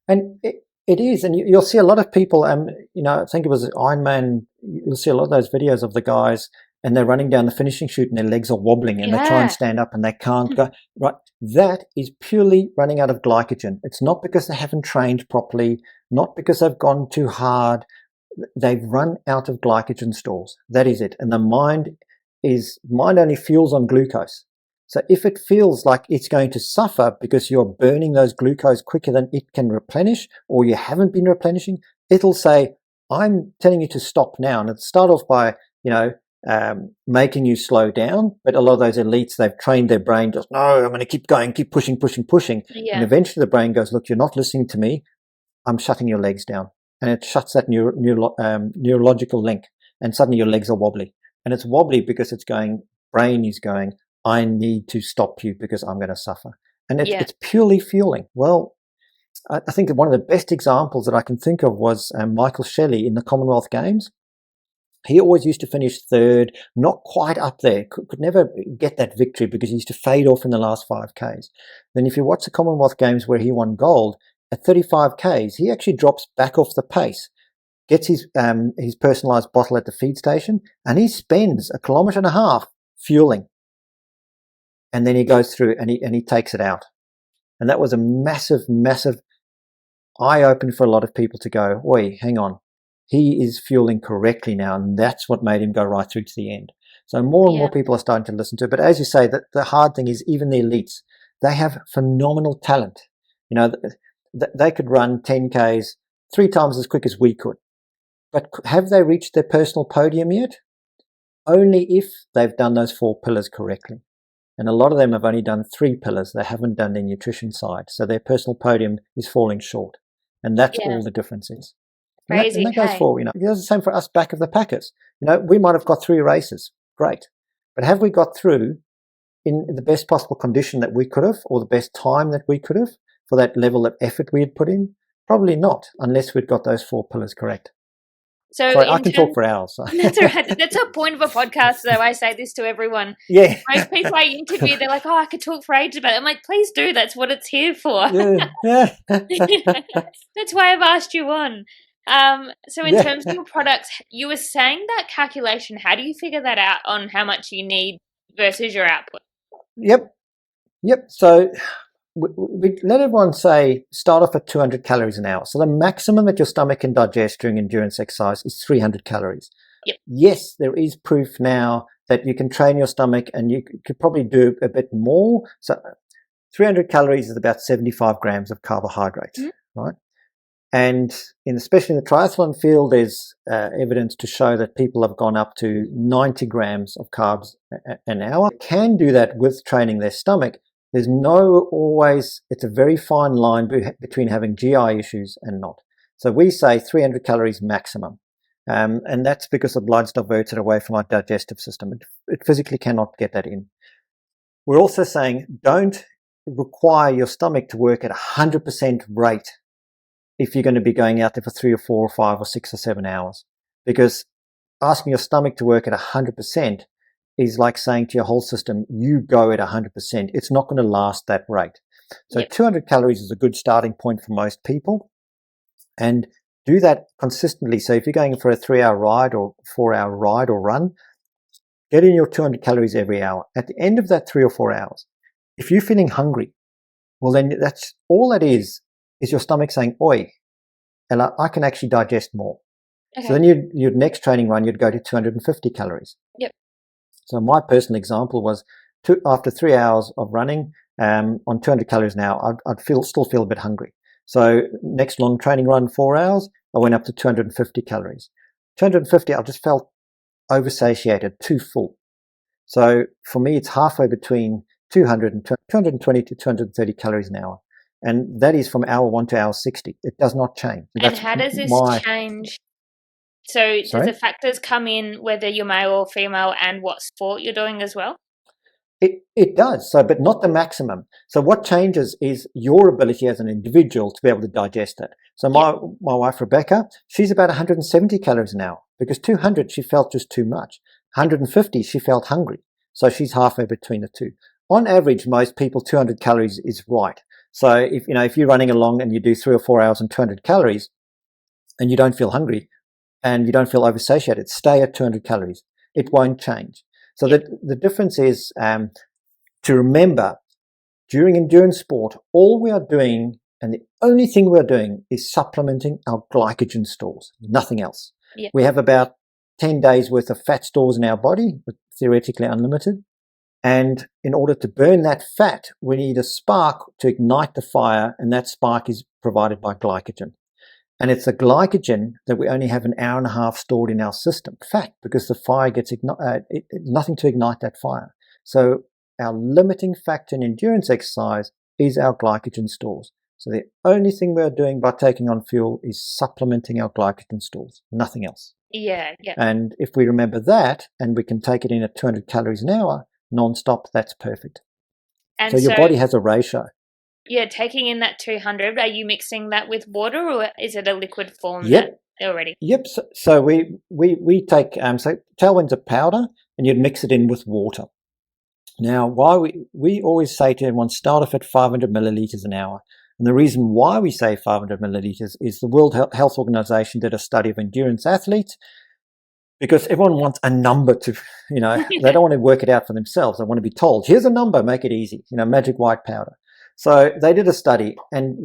S2: And it is, and you'll see a lot of people, I think it was Ironman, you'll see a lot of those videos of the guys, and they're running down the finishing chute and their legs are wobbling and they try and stand up and they can't go. Right. That is purely running out of glycogen. It's not because they haven't trained properly, not because they've gone too hard. They've run out of glycogen stores. That is it. And the mind only fuels on glucose. So if it feels like it's going to suffer because you're burning those glucose quicker than it can replenish, or you haven't been replenishing, it'll say, I'm telling you to stop now. And it'll start off by, making you slow down. But a lot of those elites, they've trained their brain just, no, I'm going to keep going, keep pushing. And eventually the brain goes, look, you're not listening to me. I'm shutting your legs down. And it shuts that neurological link. And suddenly your legs are wobbly. And it's wobbly because brain is going, I need to stop you because I'm going to suffer. And it's purely fueling. Well, I think that one of the best examples that I can think of was Michael Shelley in the Commonwealth Games. He always used to finish third, not quite up there, could never get that victory because he used to fade off in the last 5Ks. Then if you watch the Commonwealth Games where he won gold, at 35Ks, he actually drops back off the pace, gets his personalised bottle at the feed station, and he spends 1.5 kilometres fueling. And then he goes through and he takes it out. And that was a massive, massive eye-opener for a lot of people to go, oi, hang on. He is fueling correctly now, and that's what made him go right through to the end. So more and more people are starting to listen to it. But as you say, the hard thing is even the elites, they have phenomenal talent. You know, they could run 10Ks 3 times as quick as we could. But have they reached their personal podium yet? Only if they've done those 4 pillars correctly. And a lot of them have only done 3 pillars. They haven't done their nutrition side. So their personal podium is falling short. And that's all the difference is.
S1: Crazy,
S2: and that goes for, it's the same for us back of the packers. We might have got 3 races. Great. But have we got through in the best possible condition that we could have, or the best time that we could have for that level of effort we had put in? Probably not, unless we'd got those 4 pillars correct.
S1: So
S2: sorry, I can talk for hours. So.
S1: That's all right. That's the point of a podcast, though. I say this to everyone.
S2: Yeah.
S1: Most people I interview, they're like, oh, I could talk for ages about it. I'm like, please do. That's what it's here for.
S2: Yeah.
S1: That's why I've asked you on. So in terms of your products, you were saying that calculation. How do you figure that out on how much you need versus your output?
S2: Yep. So we let everyone say start off at 200 calories an hour. So the maximum that your stomach can digest during endurance exercise is 300 calories.
S1: Yep.
S2: Yes, there is proof now that you can train your stomach and you could probably do a bit more. So 300 calories is about 75 grams of carbohydrates, right? And especially in the triathlon field, there's evidence to show that people have gone up to 90 grams of carbs an hour. They can do that with training their stomach. There's it's a very fine line between having GI issues and not. So we say 300 calories maximum. And that's because the blood's diverted away from our digestive system. It physically cannot get that in. We're also saying don't require your stomach to work at 100% rate if you're going to be going out there for 3 or 4 or 5 or 6 or 7 hours. Because asking your stomach to work at 100% is like saying to your whole system, you go at 100%. It's not going to last that rate. So 200 calories is a good starting point for most people. And do that consistently. So if you're going for a 3-hour ride or 4-hour ride or run, get in your 200 calories every hour. At the end of that 3 or 4 hours, if you're feeling hungry, well then that's all that is your stomach saying, oi, and I can actually digest more. Okay. So then your next training run, you'd go to 250 calories.
S1: Yep.
S2: So my personal example was after 3 hours of running on 200 calories an hour, I'd still feel a bit hungry. So next long training run, 4 hours, I went up to 250 calories. 250, I just felt oversatiated, too full. So for me, it's halfway between 220 to 230 calories an hour. And that is from hour 1 to hour 60. It does not change.
S1: And how does this change? So does the factors come in whether you're male or female and what sport you're doing as well?
S2: It does, but not the maximum. So what changes is your ability as an individual to be able to digest it. So my wife, Rebecca, she's about 170 calories an hour because 200 she felt just too much. 150 she felt hungry. So she's halfway between the two. On average, most people 200 calories is right. So if you're running along and you do 3 or 4 hours and 200 calories and you don't feel hungry and you don't feel oversatiated, stay at 200 calories. It won't change. So the difference is to remember during endurance sport, all we are doing and the only thing we're doing is supplementing our glycogen stores, nothing else. Yep. We have about 10 days worth of fat stores in our body, theoretically unlimited. And in order to burn that fat, we need a spark to ignite the fire, and that spark is provided by glycogen. And it's the glycogen that we only have an hour and a half stored in our system, fat, because the fire gets nothing to ignite that fire. So our limiting factor in endurance exercise is our glycogen stores. So the only thing we're doing by taking on fuel is supplementing our glycogen stores, nothing else.
S1: Yeah.
S2: And if we remember that, and we can take it in at 200 calories an hour, non-stop, that's perfect. And so your body has a ratio.
S1: Yeah, taking in that 200, are you mixing that with water or is it a liquid form
S2: Yep.
S1: that already?
S2: Yep. So we take so tailwind's a powder, and you'd mix it in with water. Now, why we always say to everyone, start off at 500 milliliters an hour. And the reason why we say 500 milliliters is the World Health Organization did a study of endurance athletes, because everyone wants a number to, they don't want to work it out for themselves. They want to be told, here's a number, make it easy, magic white powder. So they did a study, and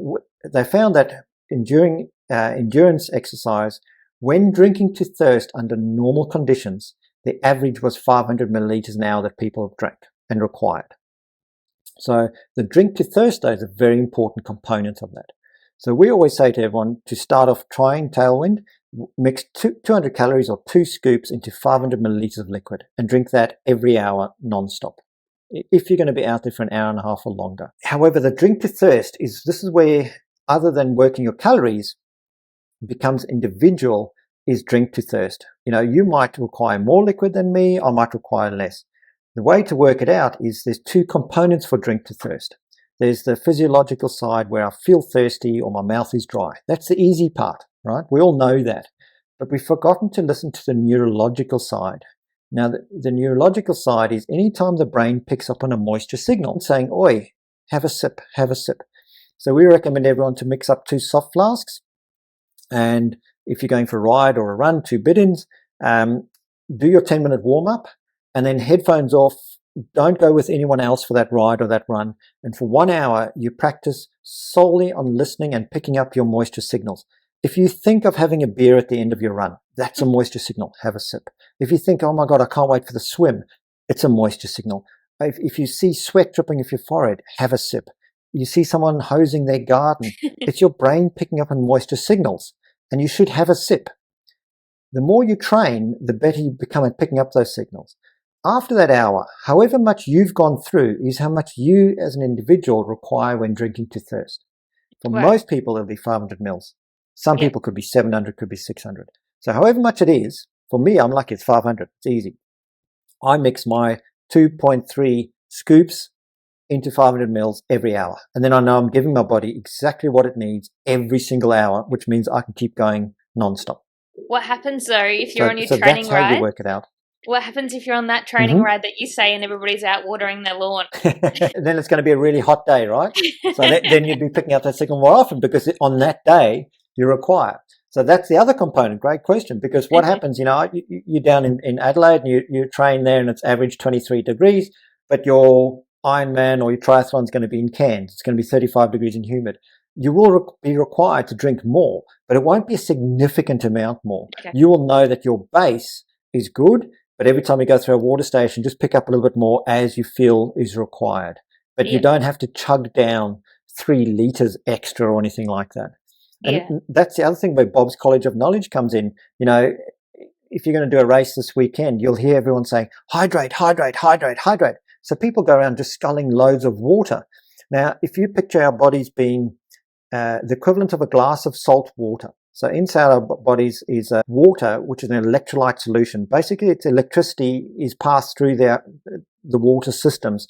S2: they found that during endurance exercise, when drinking to thirst under normal conditions, the average was 500 milliliters an hour that people have drank and required. So the drink to thirst, though, is a very important component of that. So we always say to everyone to start off trying Tailwind, mix 200 calories or 2 scoops into 500 milliliters of liquid and drink that every hour non-stop, if you're going to be out there for an hour and a half or longer. However, the drink to thirst this is where, other than working your calories, becomes individual, is drink to thirst. You might require more liquid than me, I might require less. The way to work it out is there's 2 components for drink to thirst. There's the physiological side where I feel thirsty or my mouth is dry. That's the easy part, right? We all know that. But we've forgotten to listen to the neurological side. Now, the neurological side is anytime the brain picks up on a moisture signal saying, oi, have a sip, have a sip. So we recommend everyone to mix up 2 soft flasks. And if you're going for a ride or a run, 2 bid-ins, do your 10-minute warm-up, and then headphones off. Don't go with anyone else for that ride or that run. And for 1 hour, you practice solely on listening and picking up your moisture signals. If you think of having a beer at the end of your run, that's a moisture signal. Have a sip. If you think, oh my God, I can't wait for the swim, it's a moisture signal. If you see sweat dripping off your forehead, have a sip. You see someone hosing their garden, it's your brain picking up on moisture signals, and you should have a sip. The more you train, the better you become at picking up those signals. After that hour, however much you've gone through is how much you as an individual require when drinking to thirst. For most people, it'll be 500 mils. Some people could be 700, could be 600. So however much it is, for me, I'm lucky it's 500. It's easy. I mix my 2.3 scoops into 500 mils every hour. And then I know I'm giving my body exactly what it needs every single hour, which means I can keep going non-stop.
S1: What happens though if you're on your training
S2: that's
S1: ride?
S2: how you work it out.
S1: What happens if you're on that training ride that you say and everybody's out watering their lawn?
S2: Then it's going to be a really hot day, right? So then you'd be picking up that signal more often, because on that day you require. So that's the other component. Great question. Because what happens, you're down in Adelaide and you train there and it's average 23 degrees, but your Ironman or your triathlon is going to be in Cairns. It's going to be 35 degrees and humid. You will be required to drink more, but it won't be a significant amount more. Okay. You will know that your base is good, but every time you go through a water station, just pick up a little bit more as you feel is required. But you don't have to chug down 3 liters extra or anything like that. And that's the other thing where Bob's College of Knowledge comes in. If you're going to do a race this weekend, you'll hear everyone saying, hydrate, hydrate, hydrate, hydrate. So people go around just sculling loads of water. Now, if you picture our bodies being the equivalent of a glass of salt water. So inside our bodies is water, which is an electrolyte solution. Basically, its electricity is passed through the water systems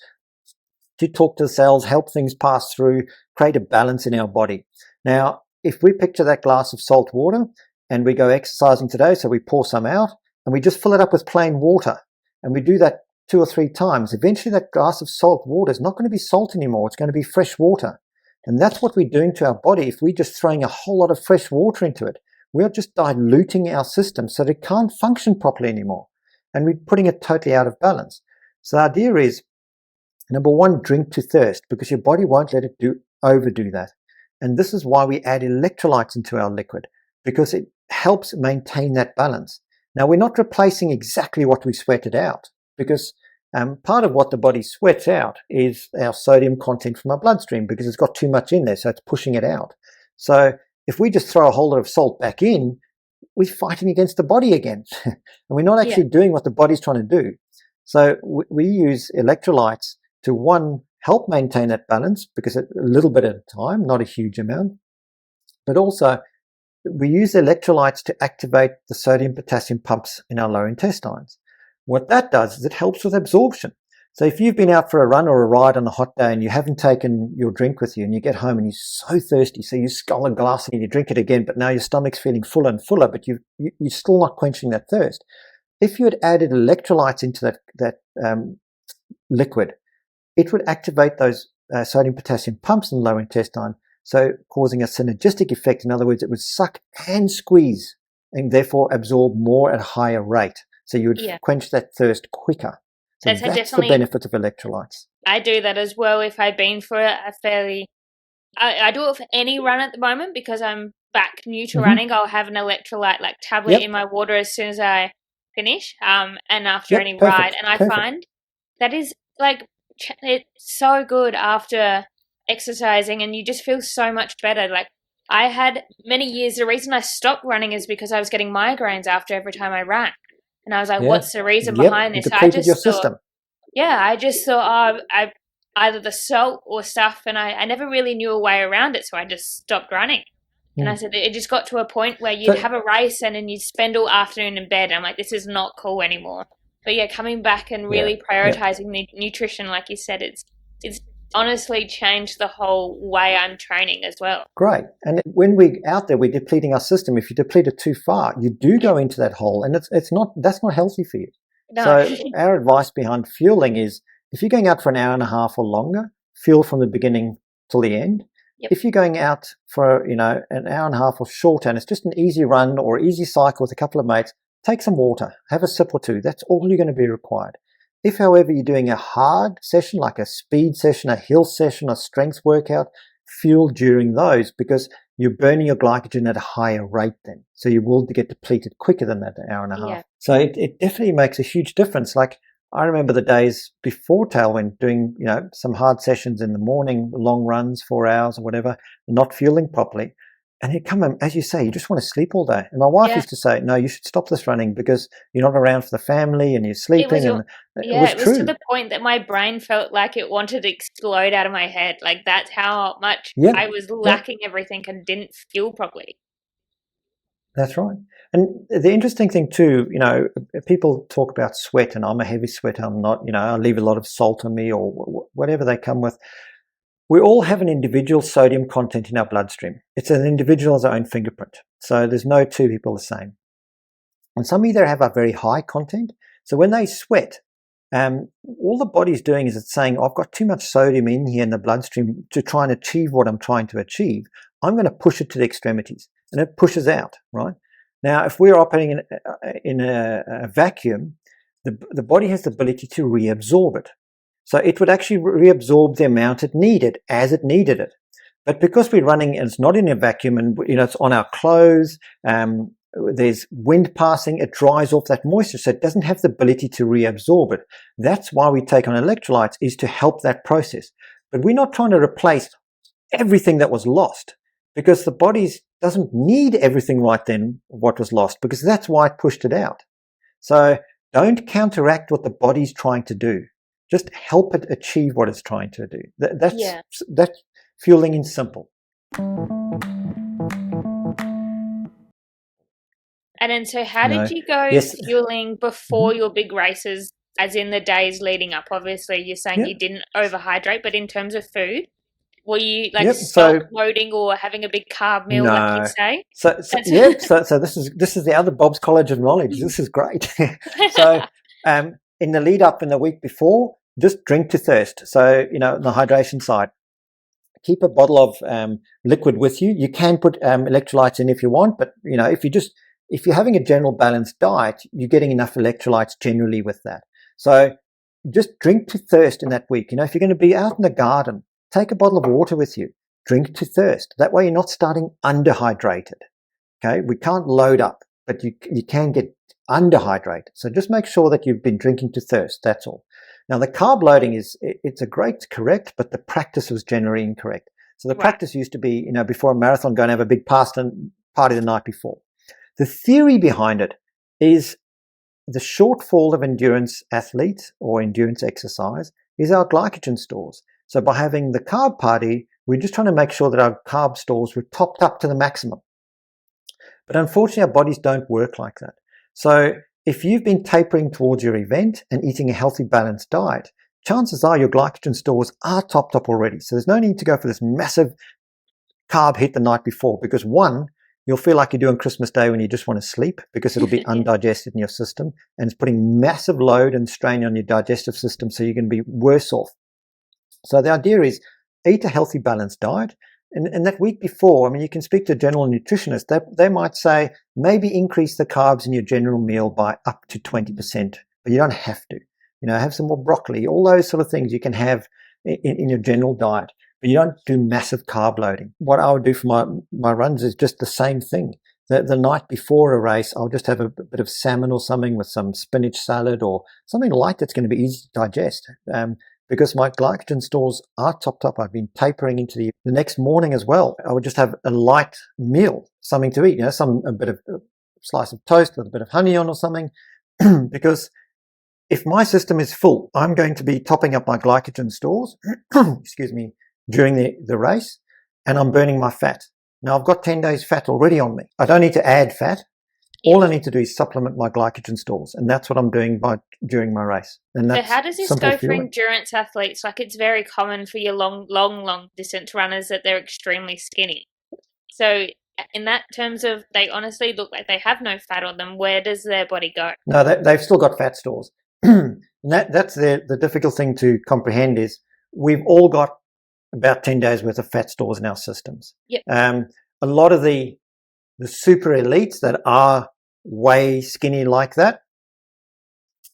S2: to talk to the cells, help things pass through, create a balance in our body. Now, if we picture that glass of salt water and we go exercising today, so we pour some out and we just fill it up with plain water, and we do that 2 or 3 times, eventually that glass of salt water is not going to be salt anymore. It's going to be fresh water. And that's what we're doing to our body. If we're just throwing a whole lot of fresh water into it, we're just diluting our system so that it can't function properly anymore. And we're putting it totally out of balance. So the idea is, number 1, drink to thirst, because your body won't let it overdo that. And this is why we add electrolytes into our liquid, because it helps maintain that balance. Now, we're not replacing exactly what we sweated out, because part of what the body sweats out is our sodium content from our bloodstream, because it's got too much in there, so it's pushing it out. So if we just throw a whole lot of salt back in, we're fighting against the body again. And we're not actually doing what the body's trying to do. So we use electrolytes to, 1, help maintain that balance, because a little bit at a time, not a huge amount. But also, we use electrolytes to activate the sodium-potassium pumps in our lower intestines. What that does is it helps with absorption. So if you've been out for a run or a ride on a hot day and you haven't taken your drink with you and you get home and you're so thirsty, so you scull a glass and you drink it again, but now your stomach's feeling fuller and fuller, but you're still not quenching that thirst. If you had added electrolytes into that liquid, it would activate those sodium potassium pumps in the lower intestine, so causing a synergistic effect. In other words, it would suck and squeeze and therefore absorb more at a higher rate. So you would quench that thirst quicker. So that's the benefit of electrolytes.
S1: I do that as well if I've been for a fairly... I do it for any run at the moment because I'm back new to running. I'll have an electrolyte tablet in my water as soon as I finish and after any ride. And I find that is it's so good after exercising and you just feel so much better. I had many years, the reason I stopped running is because I was getting migraines after every time I ran. And I was like, what's the reason behind this?
S2: I just thought,
S1: I just thought, I either the salt or stuff, and I never really knew a way around it, so I just stopped running. And I said, it just got to a point where you'd have a race and then you'd spend all afternoon in bed. And I'm like, this is not cool anymore. But coming back and really prioritizing the nutrition, like you said, it's honestly changed the whole way I'm training as well.
S2: Great. And when we're out there, we're depleting our system. If you deplete it too far, you do go into that hole, and that's not healthy for you.
S1: No.
S2: So our advice behind fueling is, if you're going out for an hour and a half or longer, fuel from the beginning till the end. If you're going out for an hour and a half or shorter, and it's just an easy run or easy cycle with a couple of mates, take some water, have a sip or two. That's all you're going to be required. If, however, you're doing a hard session, like a speed session, a hill session, a strength workout, fuel during those, because you're burning your glycogen at a higher rate then. So you will get depleted quicker than that hour and a half.
S1: Yeah.
S2: So it definitely makes a huge difference. Like, I remember the days before Tailwind doing, some hard sessions in the morning, long runs, 4 hours or whatever, not fueling properly. And he'd come, as you say, you just want to sleep all day. And my wife used to say, no, you should stop this running because you're not around for the family and you're sleeping. It was
S1: to the point that my brain felt like it wanted to explode out of my head. Like, that's how much I was lacking everything and didn't fuel properly.
S2: That's right. And the interesting thing too, people talk about sweat, and I'm a heavy sweater. I'm not, I leave a lot of salt on me or whatever they come with. We all have an individual sodium content in our bloodstream. It's an individual's own fingerprint. So there's no two people the same. And some either have a very high content. So when they sweat, all the body's doing is it's saying, I've got too much sodium in here in the bloodstream to try and achieve what I'm trying to achieve. I'm going to push it to the extremities. And it pushes out, right? Now, if we're operating in a vacuum, the body has the ability to reabsorb it. So it would actually reabsorb the amount it needed as it needed it. But because we're running and it's not in a vacuum and it's on our clothes, there's wind passing, it dries off that moisture, so it doesn't have the ability to reabsorb it. That's why we take on electrolytes, is to help that process. But we're not trying to replace everything that was lost, because the body doesn't need everything right then what was lost, because that's why it pushed it out. So don't counteract what the body's trying to do. Just help it achieve what it's trying to do. That's fueling in simple.
S1: And then, so how did you go fueling before your big races, as in the days leading up? Obviously, you're saying you didn't overhydrate, but in terms of food, were you stock loading or having a big carb meal, like you'd say?
S2: So this is the other Bob's College of Knowledge. This is great. So in the lead up in the week before, just drink to thirst. So, the hydration side, keep a bottle of liquid with you. You can put electrolytes in if you want, but if you're having a general balanced diet, you're getting enough electrolytes generally with that. So just drink to thirst in that week. If you're going to be out in the garden, take a bottle of water with you. Drink to thirst. That way you're not starting underhydrated. Okay, we can't load up, but you can get underhydrated. So just make sure that you've been drinking to thirst. That's all. Now the carb loading it's a great correct, but the practice was generally incorrect. So the practice used to be, before a marathon, go and have a big party the night before. The theory behind it is the shortfall of endurance athletes or endurance exercise is our glycogen stores. So by having the carb party, we're just trying to make sure that our carb stores were topped up to the maximum. But unfortunately, our bodies don't work like that. So if you've been tapering towards your event and eating a healthy, balanced diet, chances are your glycogen stores are topped up already. So there's no need to go for this massive carb hit the night before, because one, you'll feel like you do on Christmas Day when you just want to sleep, because it'll be undigested in your system, and it's putting massive load and strain on your digestive system, so you're going to be worse off. So the idea is eat a healthy, balanced diet. And that week before, I mean, you can speak to a general nutritionist. They might say maybe increase the carbs in your general meal by up to 20%, but you don't have to. Have some more broccoli, all those sort of things you can have in your general diet, but you don't do massive carb loading. What I would do for my runs is just the same thing. The night before a race, I'll just have a bit of salmon or something with some spinach salad or something light that's going to be easy to digest. Because my glycogen stores are topped up. I've been tapering into the next morning as well. I would just have a light meal, something to eat, a bit of a slice of toast with a bit of honey on or something, because if my system is full, I'm going to be topping up my glycogen stores, excuse me, during the race, and I'm burning my fat. Now I've got 10 days fat already on me. I don't need to add fat. All I need to do is supplement my glycogen stores, and that's what I'm doing during my race. And
S1: So
S2: that's
S1: how does this
S2: simple
S1: go for
S2: fueling.
S1: endurance athletes? Like, it's very common for your long distance runners that they're extremely skinny. So in that terms of, they honestly look like they have no fat on them, where does their body go?
S2: No, they've still got fat stores. That's the difficult thing to comprehend is we've all got about 10 days worth of fat stores in our systems.
S1: Yep.
S2: A lot of the super elites that are way skinny like that,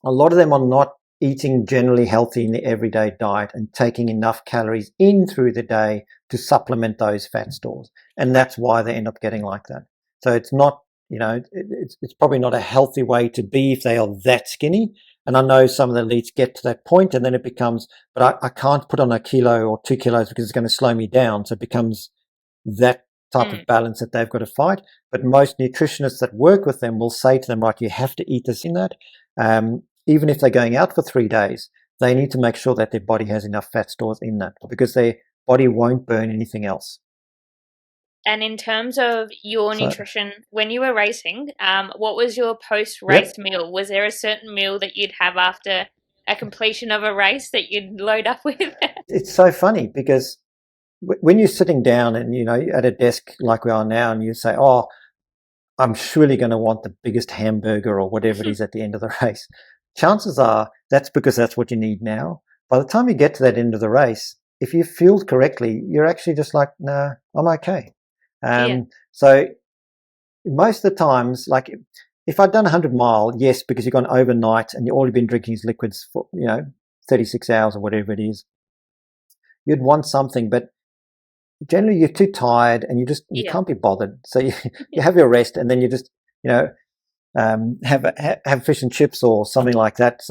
S2: a lot of them are not eating generally healthy in the everyday diet and taking enough calories in through the day to supplement those fat stores. And that's why they end up getting like that. So it's not, it's probably not a healthy way to be if they are that skinny. And I know some of the elites get to that point and then it becomes, but I can't put on a kilo or 2 kilos because it's going to slow me down. So it becomes that type of balance that they've got to fight. But most nutritionists that work with them will say to them, right, you have to eat this in that. Even if they're going out for 3 days, they need to make sure that their body has enough fat stores in that, because their body won't burn anything else.
S1: And in terms of your nutrition, when you were racing, what was your post-race meal? Was there a certain meal that you'd have after a completion of a race that you'd load up with?
S2: It's so funny because when you're sitting down and, at a desk like we are now, and you say, oh, I'm surely going to want the biggest hamburger or whatever it is at the end of the race. Chances are that's because that's what you need now. By the time you get to that end of the race, if you fueled correctly, you're actually just like, nah, I'm okay. So most of the times, like if I'd done 100 mile, yes, because you've gone overnight and all you've been drinking is liquids for, 36 hours or whatever it is, you'd want something, but generally you're too tired and you can't be bothered. So you have your rest and then you just, have fish and chips or something like that.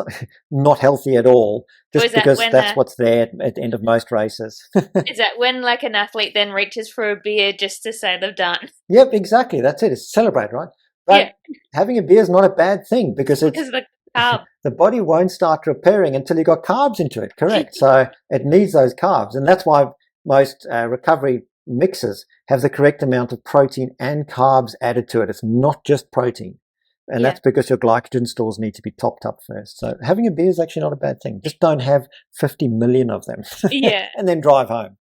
S2: Not healthy at all, just because that's what's there at the end of most races.
S1: Is that when like an athlete then reaches for a beer just to say they've done?
S2: Yep, exactly. That's it. It's celebrate, right? But having a beer is not a bad thing because it's
S1: the carb.
S2: The body won't start repairing until you got carbs into it. Correct. So it needs those carbs, and that's why most recovery mixes have the correct amount of protein and carbs added to it. It's not just protein. And that's because your glycogen stores need to be topped up first. So having a beer is actually not a bad thing. Just don't have 50 million of them. And then drive home.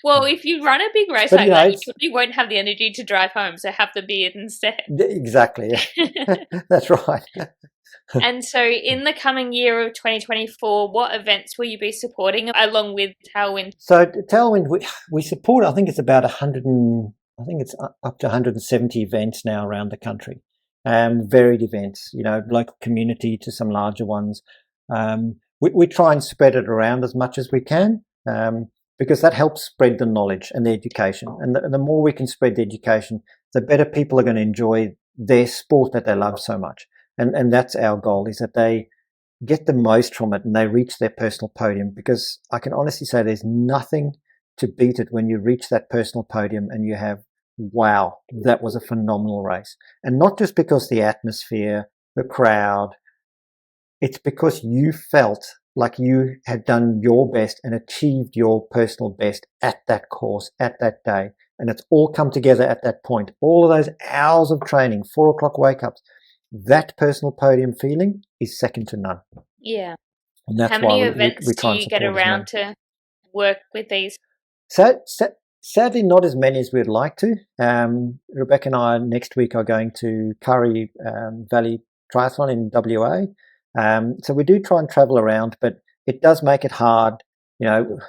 S1: Well, if you run a big race like that, you probably won't have the energy to drive home. So have the beer instead.
S2: Exactly. That's right.
S1: And so in the coming year of 2024, what events will you be supporting along with Tailwind?
S2: So Tailwind, we support, I think it's about up to 170 events now around the country. Varied events, local community to some larger ones. We try and spread it around as much as we can, because that helps spread the knowledge and the education. And the more we can spread the education, the better people are going to enjoy their sport that they love so much. And that's our goal, is that they get the most from it and they reach their personal podium, because I can honestly say there's nothing to beat it when you reach that personal podium and you have, wow, that was a phenomenal race. And not just because the atmosphere, the crowd, it's because you felt like you had done your best and achieved your personal best at that course, at that day. And it's all come together at that point. All of those hours of training, 4:00 wake ups, that personal podium feeling is second to none.
S1: Yeah.
S2: and that's
S1: How
S2: why
S1: many
S2: we
S1: events do
S2: try and
S1: you get
S2: support as many.
S1: around to work with these?
S2: Sadly, not as many as we'd like to. Rebecca and I next week are going to Curry Valley Triathlon in WA. So we do try and travel around, but it does make it hard. You know,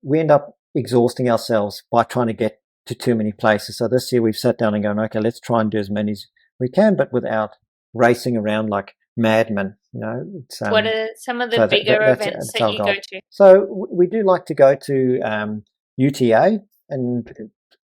S2: we end up exhausting ourselves by trying to get to too many places. So this year we've sat down and gone, okay, let's try and do as many as we can, but without racing around like madmen. You know, it's,
S1: What are some of the
S2: so
S1: bigger events
S2: that's
S1: that
S2: our
S1: you go
S2: goal.
S1: to?
S2: So we do like to go to UTA, and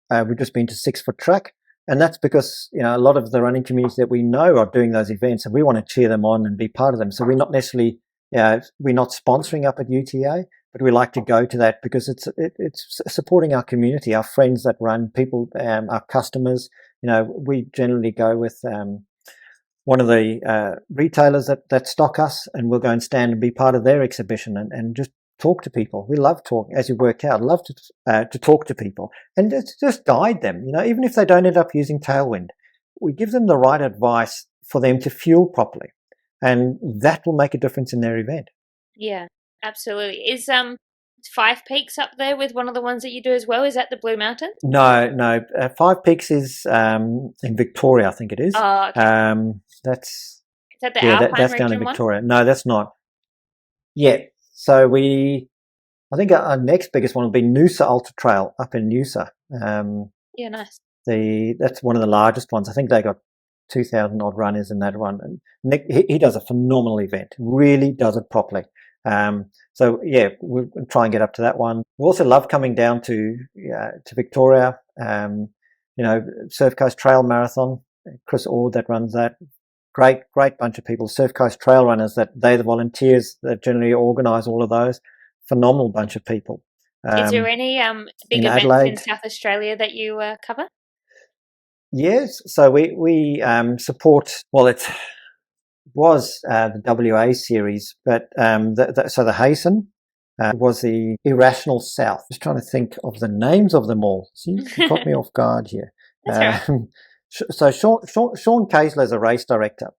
S2: we've just been to 6 Foot Track, and that's because a lot of the running communities that we know are doing those events, and we want to cheer them on and be part of them. So we're not necessarily we're not sponsoring up at UTA, but we like to go to that because it's supporting our community, our friends that run, people, our customers. We generally go with one of the retailers that stock us, and we'll go and stand and be part of their exhibition and just talk to people. We love talking, as you work out, love to talk to people and just guide them. Even if they don't end up using Tailwind, we give them the right advice for them to fuel properly, and that will make a difference in their event.
S1: Yeah, absolutely. Is Five Peaks up there with one of the ones that you do as well? Is that the Blue Mountains?
S2: No. Five Peaks is in Victoria, I think it is.
S1: Oh, okay.
S2: That's
S1: Is that the Alpine
S2: that's down in
S1: region one?
S2: Victoria. No, that's not. Yeah. So I think our next biggest one will be Noosa Ultra Trail up in Noosa.
S1: Yeah, nice.
S2: That's one of the largest ones. I think they got 2,000 odd runners in that one. And Nick, he does a phenomenal event. Really does it properly. So yeah, we'll try and get up to that one. We also love coming down to Victoria. Surf Coast Trail Marathon. Chris Ord that runs that. Great bunch of people. Surf Coast Trail Runners, they're the volunteers that generally organise all of those. Phenomenal bunch of people.
S1: Is there any big events
S2: Adelaide,
S1: in South Australia that you cover?
S2: Yes, so we support. Well, it was the WA series, but so the Hasten was the Irrational South. Just trying to think of the names of them all. See, you caught me off guard here.
S1: That's right.
S2: So Sean Kaisler is a race director,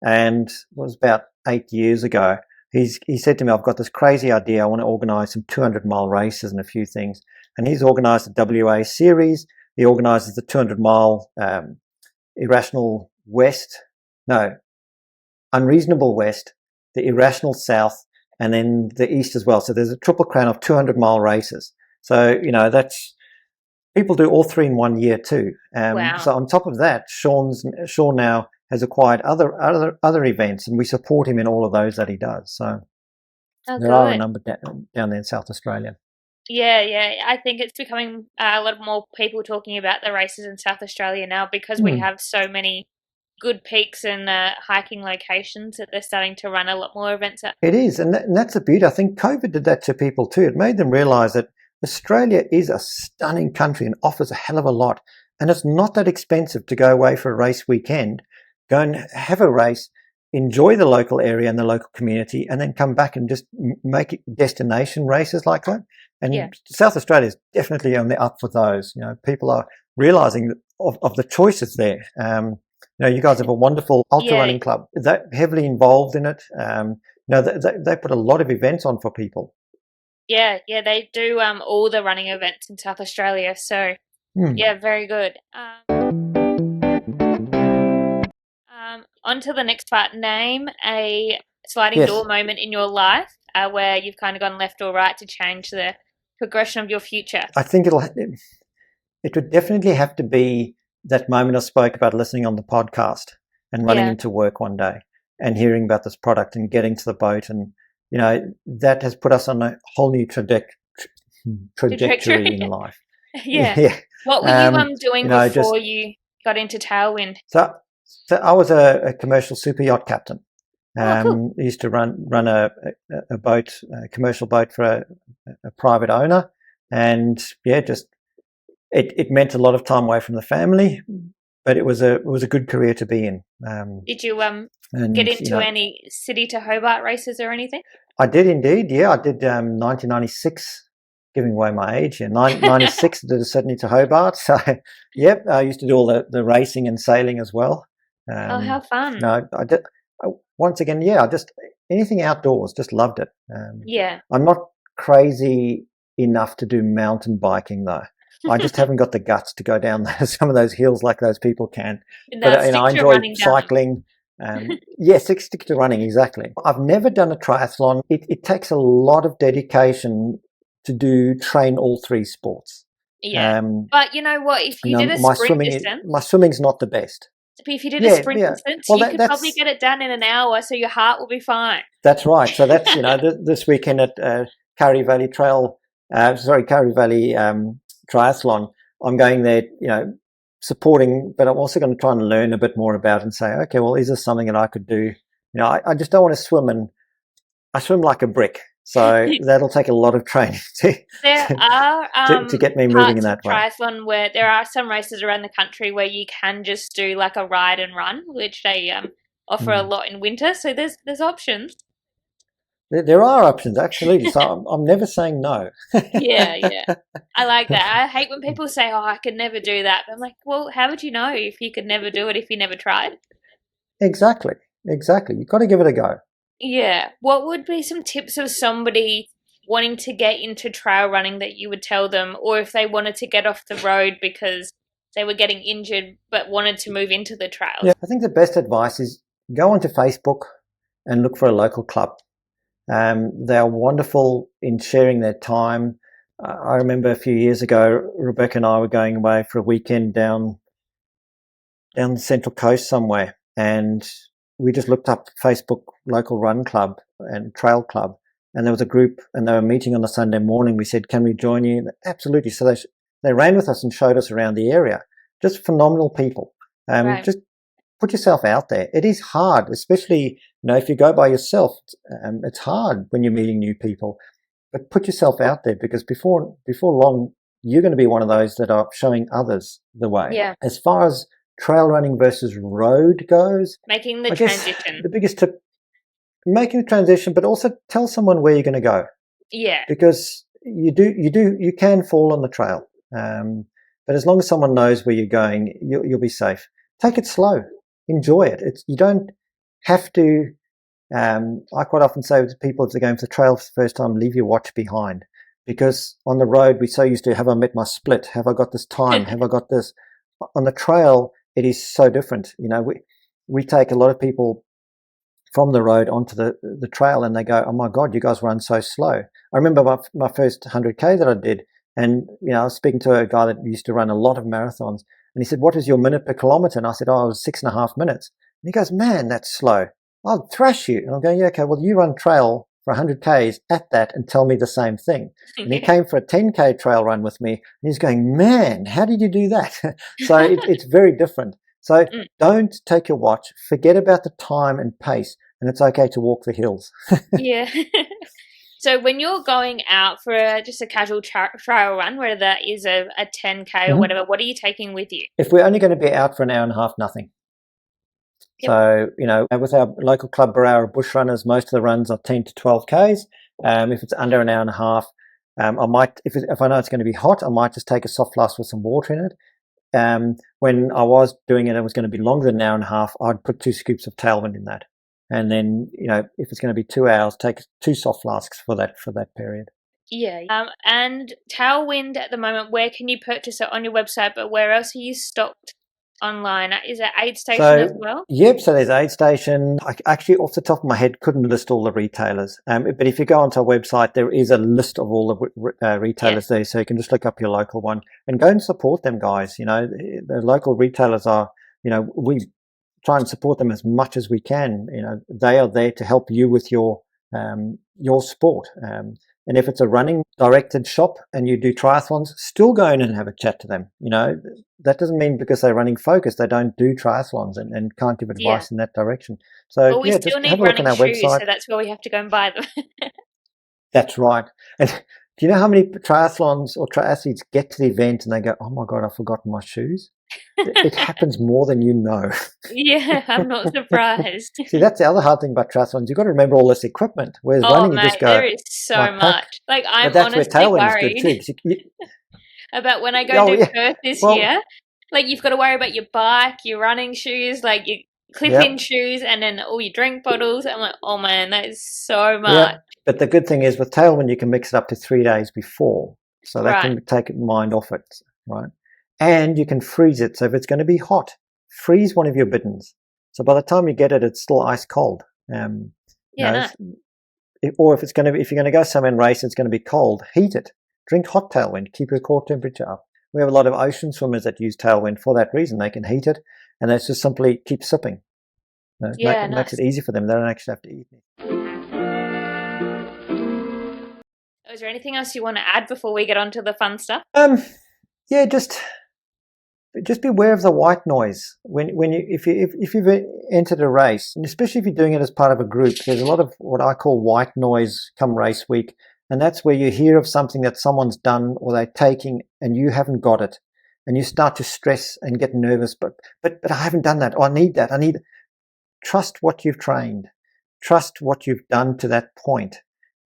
S2: and it was about 8 years ago. He said to me, I've got this crazy idea. I want to organise some 200-mile races and a few things. And he's organised the WA series. He organises the 200-mile Unreasonable West, the Irrational South, and then the East as well. So there's a triple crown of 200-mile races. So, that's... People do all three in 1 year too.
S1: Wow.
S2: So on top of that, Sean now has acquired other events, and we support him in all of those that he does. So there are a number down there in South Australia.
S1: Yeah. I think it's becoming a lot more people talking about the races in South Australia now because we have so many good peaks and hiking locations that they're starting to run a lot more events at.
S2: It is, and that's the beauty. I think COVID did that to people too. It made them realise that Australia is a stunning country and offers a hell of a lot. And it's not that expensive to go away for a race weekend, go and have a race, enjoy the local area and the local community, and then come back and just make it destination races like that. And South Australia is definitely on the up for those. People are realising of the choices there. You guys have a wonderful ultra running club. They're heavily involved in it. They put a lot of events on for people.
S1: Yeah, they do all the running events in South Australia. So, yeah, very good. On to the next part. Name a sliding door moment in your life where you've kind of gone left or right to change the progression of your future.
S2: I think it would definitely have to be that moment I spoke about listening on the podcast and running into work one day and hearing about this product and getting to the boat, and that has put us on a whole new trajectory in life.
S1: Yeah. What were you doing before you got into Tailwind?
S2: So I was a commercial super yacht captain.
S1: Cool.
S2: I used to run a boat, a commercial boat for a private owner, and it meant a lot of time away from the family, but it was a good career to be in.
S1: Did you get into any City to Hobart races or anything?
S2: I did indeed. Yeah, I did 1996. Giving away my age. 96 did a Sydney to Hobart. So, yep, I used to do all the racing and sailing as well.
S1: How fun!
S2: No, I did. Once again, I just anything outdoors, just loved it.
S1: Yeah.
S2: I'm not crazy enough to do mountain biking though. I just haven't got the guts to go down some of those hills like those people can. But
S1: Stick
S2: I
S1: to
S2: enjoy
S1: running down.
S2: cycling. Yes, stick to running, exactly. I've never done a triathlon. It takes a lot of dedication to train all three sports.
S1: Yeah. But you know what? If you did a
S2: my
S1: sprint distance,
S2: my swimming's not the best.
S1: if you did a sprint distance,
S2: well,
S1: you could probably get it done in an hour, so your heart will be fine.
S2: That's right. So that's, this weekend at Kurri Valley Triathlon, I'm going there, supporting, but I'm also going to try and learn a bit more about it and say, okay, well, is this something that I could do? I just don't want to swim, I swim like a brick. So that'll take a lot of training to get me moving in that way.
S1: Triathlon where there are some races around the country where you can just do like a ride and run, which they offer a lot in winter. So there's options.
S2: There are options, absolutely. So I'm never saying no.
S1: Yeah. I like that. I hate when people say, "Oh, I could never do that." But I'm like, well, how would you know if you could never do it if you never tried?
S2: Exactly. You've got to give it a go.
S1: Yeah. What would be some tips of somebody wanting to get into trail running that you would tell them, or if they wanted to get off the road because they were getting injured but wanted to move into the trails?
S2: Yeah, I think the best advice is go onto Facebook and look for a local club. They are wonderful in sharing their time. I remember a few years ago, Rebecca and I were going away for a weekend down the Central Coast somewhere, and we just looked up Facebook local run club and trail club, and there was a group, and they were meeting on a Sunday morning. We said, "Can we join you?" Absolutely. So they ran with us and showed us around the area. Just phenomenal people.
S1: Right.
S2: Just put yourself out there. It is hard, especially if you go by yourself. It's hard when you're meeting new people. But put yourself out there, because before long, you're going to be one of those that are showing others the way.
S1: Yeah.
S2: As far as trail running versus road goes,
S1: making the transition.
S2: The biggest tip, making the transition, but also tell someone where you're going to go.
S1: Yeah.
S2: Because you can fall on the trail. But as long as someone knows where you're going, you'll be safe. Take it slow. Enjoy it. You don't have to. I quite often say to people as they're going for the trail for the first time, leave your watch behind, because on the road we're so used to, have I met my split? Have I got this time? Have I got this? On the trail, it is so different. We take a lot of people from the road onto the trail, and they go, "Oh my God, you guys run so slow." I remember my first 100K that I did, and I was speaking to a guy that used to run a lot of marathons, and he said, "What is your minute per kilometer?" And I said, "Oh, it was 6.5 minutes." And he goes, "Man, that's slow. I'll thrash you." And I'm going, "Yeah, okay, well, you run trail for 100Ks at that and tell me the same thing." And he came for a 10K trail run with me, and he's going, "Man, how did you do that?" So it's very different. So don't take your watch. Forget about the time and pace, and it's okay to walk the hills.
S1: Yeah. So when you're going out for just a casual trail run, whether that is a 10K or whatever, what are you taking with you?
S2: If we're only going to be out for an hour and a half, nothing. Yep. So, with our local club Barara Bush Runners, most of the runs are 10 to 12Ks. If it's under an hour and a half, I might, if I know it's going to be hot, I might just take a soft flask with some water in it. When I was doing it, it was going to be longer than an hour and a half. I'd put 2 scoops of tailwind in that. And then, if it's going to be 2 hours, take 2 soft flasks for that period.
S1: Yeah. And tailwind at the moment, where can you purchase it? On your website, but where else are you stocked online? Is it Aid Station as well?
S2: Yep, so there's Aid Station. I actually, off the top of my head, couldn't list all the retailers. But if you go onto our website, there is a list of all the retailers there, so you can just look up your local one and go and support them, guys. The local retailers are, we try and support them as much as we can. They are there to help you with your sport. And if it's a running directed shop and you do triathlons, still go in and have a chat to them. That doesn't mean because they're running focused, they don't do triathlons and can't give advice in that direction. So
S1: we still need running shoes, so that's where we have to go and buy them.
S2: That's right. And do you know how many triathlons or triathletes get to the event and they go, "Oh my God, I've forgotten my shoes"? It happens more than you know.
S1: Yeah, I'm not surprised.
S2: See, that's the other hard thing about triathlons. You've got to remember all this equipment. Whereas running, you just go,
S1: there is so much. Like, I'm honestly worried about when I go to Perth this year. Like, you've got to worry about your bike, your running shoes. Like, clip-in shoes, and then all your drink bottles. I'm like, oh man, that is so much.
S2: Yeah, but the good thing is with Tailwind, you can mix it up to 3 days before, so that
S1: Right.
S2: can take mind off it, right? And you can freeze it. So if it's going to be hot, freeze one of your bitters. So by the time you get it, it's still ice cold.
S1: Nice.
S2: Or if you're going to go somewhere and race, it's going to be cold. Heat it. Drink hot Tailwind. Keep your core temperature up. We have a lot of ocean swimmers that use Tailwind for that reason. They can heat it, and they just simply keep sipping. It makes it easy for them. They don't actually have to eat it.
S1: Is there anything else you want to add before we get on to the fun stuff?
S2: Yeah, just beware of the white noise if you've entered a race, and especially if you're doing it as part of a group. There's a lot of what I call white noise come race week, and that's where you hear of something that someone's done or they're taking, and you haven't got it, and you start to stress and get nervous. But I haven't done that. Or I need that. Trust what you've trained. Trust what you've done to that point.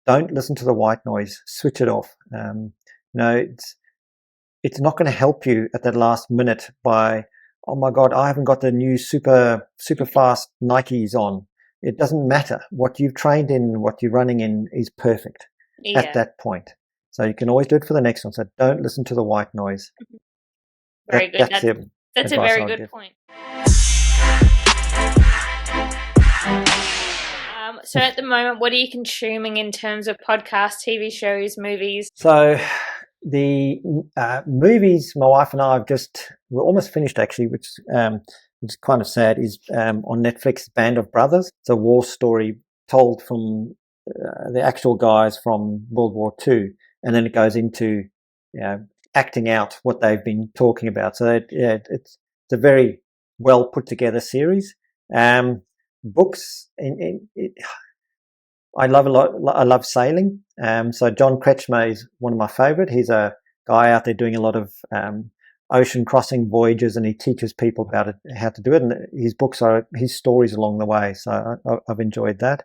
S2: Don't listen to the white noise. Switch it off. It's not going to help you at that last minute by, oh my God, I haven't got the new super fast Nikes on. It doesn't matter. What you've trained in, what you're running in is perfect at that point. So you can always do it for the next one. So don't listen to the white noise.
S1: Very good. That's a very good point. So at the moment, what are you consuming in terms of podcasts, TV shows, movies?
S2: So the movies, my wife and I we're almost finished actually, which is kind of sad, is on Netflix, Band of Brothers. It's a war story told from the actual guys from World War II, and then it goes into acting out what they've been talking about. So it's a very well put together series. Books, I love a lot. I love sailing. So John Kretschmer is one of my favorite. He's a guy out there doing a lot of ocean crossing voyages, and he teaches people about it, how to do it. And his books are his stories along the way. So I've enjoyed that.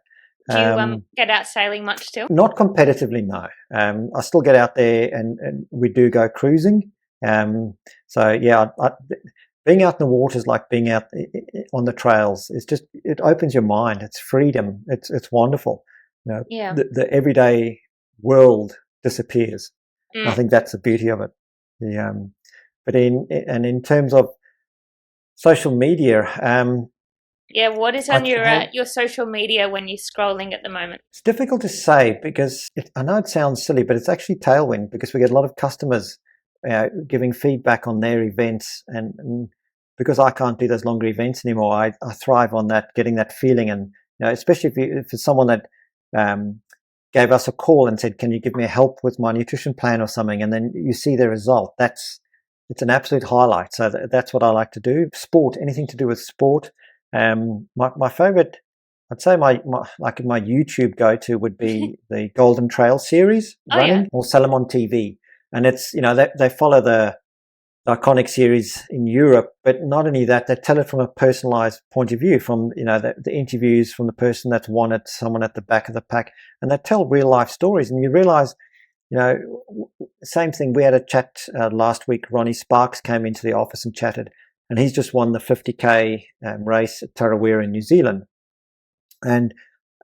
S1: Do you get out sailing much still?
S2: Not competitively, no. I still get out there, and we do go cruising. So yeah, being out in the water is like being out on the trails. It opens your mind. It's freedom. It's wonderful. The everyday world disappears. I think that's the beauty of it. But in terms of social media,
S1: what is on your social media when you're scrolling at the moment?
S2: It's difficult to say because I know it sounds silly, but it's actually Tailwind, because we get a lot of customers giving feedback on their events, and because I can't do those longer events anymore, I thrive on that, getting that feeling. And especially if it's someone that gave us a call and said, can you give me help with my nutrition plan or something, and then you see the result, it's an absolute highlight. So that's what I like to do. Sport, anything to do with sport. My favorite, I'd say my YouTube go-to would be the Golden Trail series, running, or Salomon TV. And it's, they follow the iconic series in Europe, but not only that, they tell it from a personalized point of view, from the interviews from the person that's won it, someone at the back of the pack, and they tell real life stories. And you realize, same thing. We had a chat last week. Ronnie Sparks came into the office and chatted, and he's just won the 50k race at Tarawera in New Zealand. And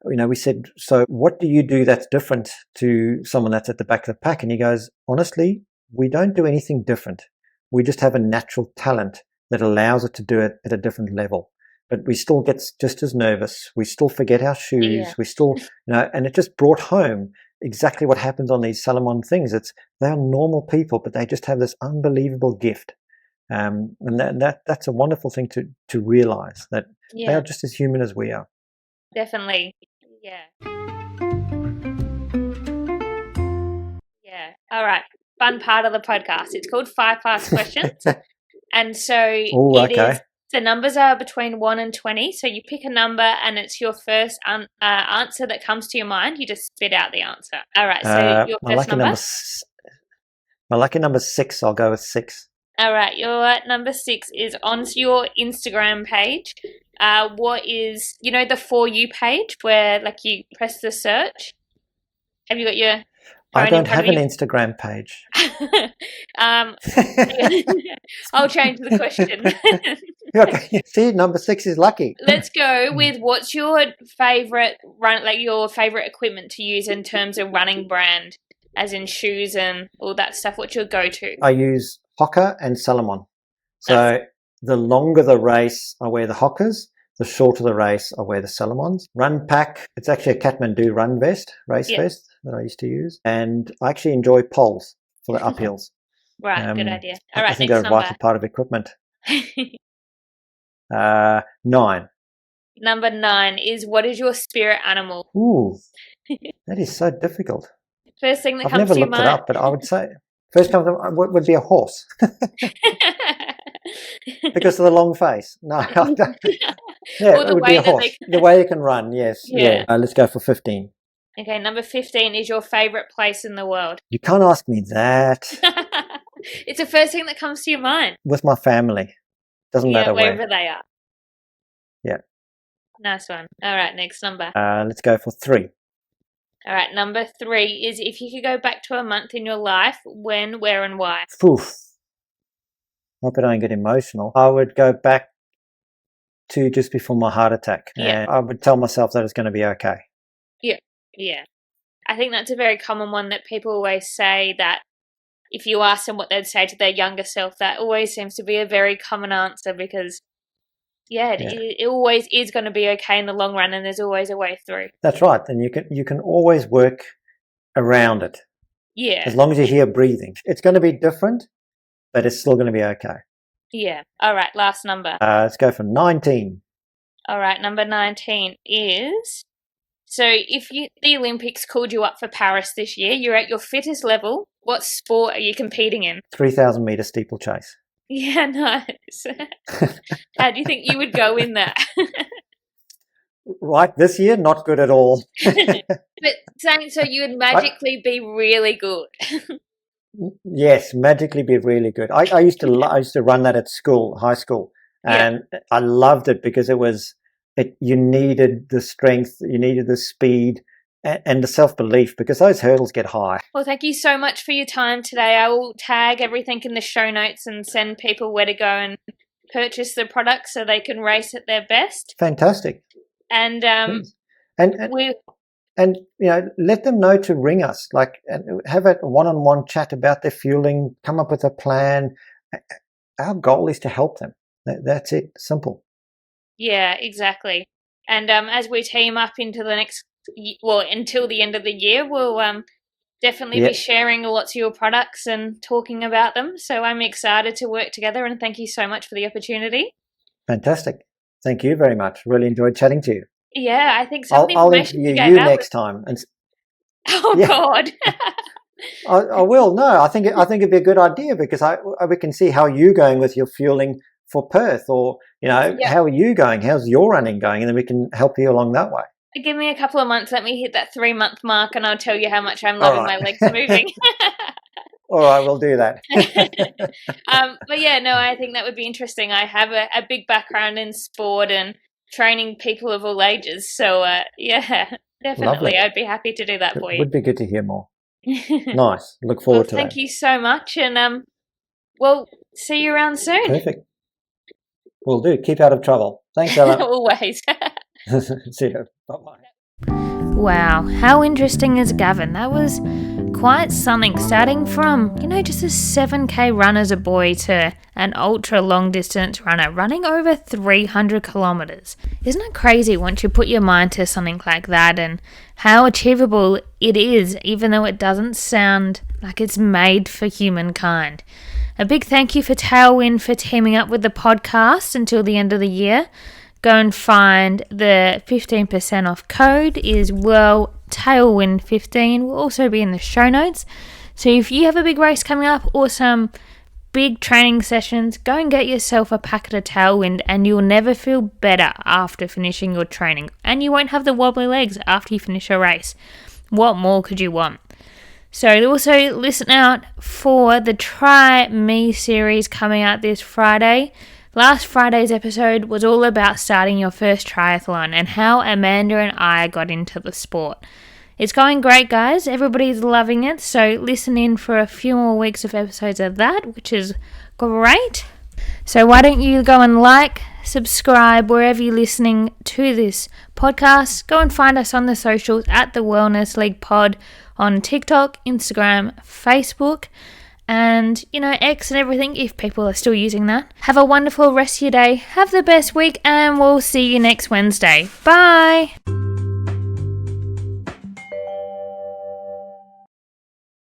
S2: we said, so what do you do that's different to someone that's at the back of the pack? And he goes, honestly, we don't do anything different. We just have a natural talent that allows it to do it at a different level. But we still get just as nervous. We still forget our shoes. We still, and it just brought home exactly what happens on these Salomon things. They are normal people, but they just have this unbelievable gift. And that's a wonderful thing to realize, that they are just as human as we are.
S1: Definitely. Yeah. All right. Fun part of the podcast. It's called 5 Fast Questions. And so the numbers are between 1 and 20. So you pick a number and it's your first answer that comes to your mind. You just spit out the answer. All right. So your first number?
S2: My lucky number is 6. I'll go with 6.
S1: All right. Your number 6 is on your Instagram page. What is, the For You page where you press the search? Have you got your...
S2: I don't have an Instagram page.
S1: I'll change the question.
S2: Okay, see, number 6 is lucky.
S1: Let's go with what's your favorite your favorite equipment to use in terms of running brand, as in shoes and all that stuff. What's your go-to?
S2: I use Hoka and Salomon. So the longer the race, I wear the Hokas. The shorter the race, I wear the Salomons. Run pack, it's actually a Kathmandu run vest, race vest that I used to use. And I actually enjoy poles for the uphills.
S1: Right, good idea. All right,
S2: I think they're a vital part of equipment. 9.
S1: Number 9 is, what is your spirit animal?
S2: Ooh, that is so difficult.
S1: First thing that
S2: I've
S1: comes
S2: never
S1: to your
S2: looked
S1: mind.
S2: it up, but I would say first comes to mind would be a horse because of the long face. No, I don't. Yeah, it would be a horse. The way it can run, yes. Yeah. Let's go for 15.
S1: Okay, number 15 is your favourite place in the world.
S2: You can't ask me that.
S1: It's the first thing that comes to your mind.
S2: With my family. Doesn't matter where.
S1: Wherever they are.
S2: Yeah.
S1: Nice one. All right, next number.
S2: Let's go for 3.
S1: All right, number 3 is, if you could go back to a month in your life, when, where, and why?
S2: Oof. Hope I don't get emotional. I would go back to just before my heart attack.
S1: Yeah.
S2: And I would tell myself that it's going to be okay.
S1: Yeah. I think that's a very common one that people always say, that if you ask them what they'd say to their younger self, that always seems to be a very common answer, because it always is going to be okay in the long run, and there's always a way through.
S2: That's right. And you can always work around it.
S1: Yeah.
S2: As long as you hear breathing. It's going to be different, but it's still going to be okay.
S1: Yeah. All right, last number.
S2: Let's go for 19.
S1: All right, number 19 is, so if the Olympics called you up for Paris this year, you're at your fittest level, what sport are you competing in?
S2: 3,000 metre steeplechase.
S1: Yeah, nice. How do you think you would go in that?
S2: Right, this year, not good at all.
S1: But saying so, you would magically be really good.
S2: Yes, magically be really good. I used to run that at school, high school, and I loved it because you needed the strength, you needed the speed, and the self-belief, because those hurdles get high.
S1: Well, thank you so much for your time today. I will tag everything in the show notes and send people where to go and purchase the product so they can race at their best.
S2: Fantastic.
S1: And
S2: and let them know to ring us, and have a one-on-one chat about their fueling, come up with a plan. Our goal is to help them. That's it. Simple.
S1: Yeah, exactly. And as we team up into the until the end of the year, we'll definitely be sharing lots of your products and talking about them. So I'm excited to work together, and thank you so much for the opportunity.
S2: Fantastic. Thank you very much. Really enjoyed chatting to you.
S1: Yeah, I think some
S2: I'll interview you next time.
S1: God.
S2: I will. No, I think it'd be a good idea, because we can see how you're going with your fueling for Perth, or how are you going? How's your running going? And then we can help you along that way.
S1: Give me a couple of months. Let me hit that 3-month mark, and I'll tell you how much I'm loving my legs moving.
S2: All right, we'll do that.
S1: But yeah, no, I think that would be interesting. I have a big background in sport and training people of all ages. So yeah, definitely.
S2: Lovely.
S1: I'd be happy to do that for you.
S2: It would be good to hear more. Nice. Look forward to that.
S1: Thank you so much. And we'll see you around soon.
S2: Perfect. Will do. Keep out of trouble. Thanks, Ella.
S1: Always.
S2: See you. Bye-bye.
S1: Wow, how interesting is Gavin? That was quite something, starting from, just a 7K run as a boy to an ultra long distance runner, running over 300 kilometers. Isn't it crazy once you put your mind to something like that, and how achievable it is, even though it doesn't sound like it's made for humankind? A big thank you for Tailwind for teaming up with the podcast until the end of the year. Go and find the 15% off code is Tailwind15. Will also be in the show notes. So if you have a big race coming up or some big training sessions, go and get yourself a packet of Tailwind, and you'll never feel better after finishing your training. And you won't have the wobbly legs after you finish a race. What more could you want? So also listen out for the Try Me series coming out this Friday. Last Friday's episode was all about starting your first triathlon and how Amanda and I got into the sport. It's going great, guys. Everybody's loving it. So listen in for a few more weeks of episodes of that, which is great. So why don't you go and like, subscribe wherever you're listening to this podcast. Go and find us on the socials at the Wellness League Pod on TikTok, Instagram, Facebook, and X and everything if people are still using that. Have a wonderful rest of your day. Have the best week, and we'll see you next Wednesday. Bye.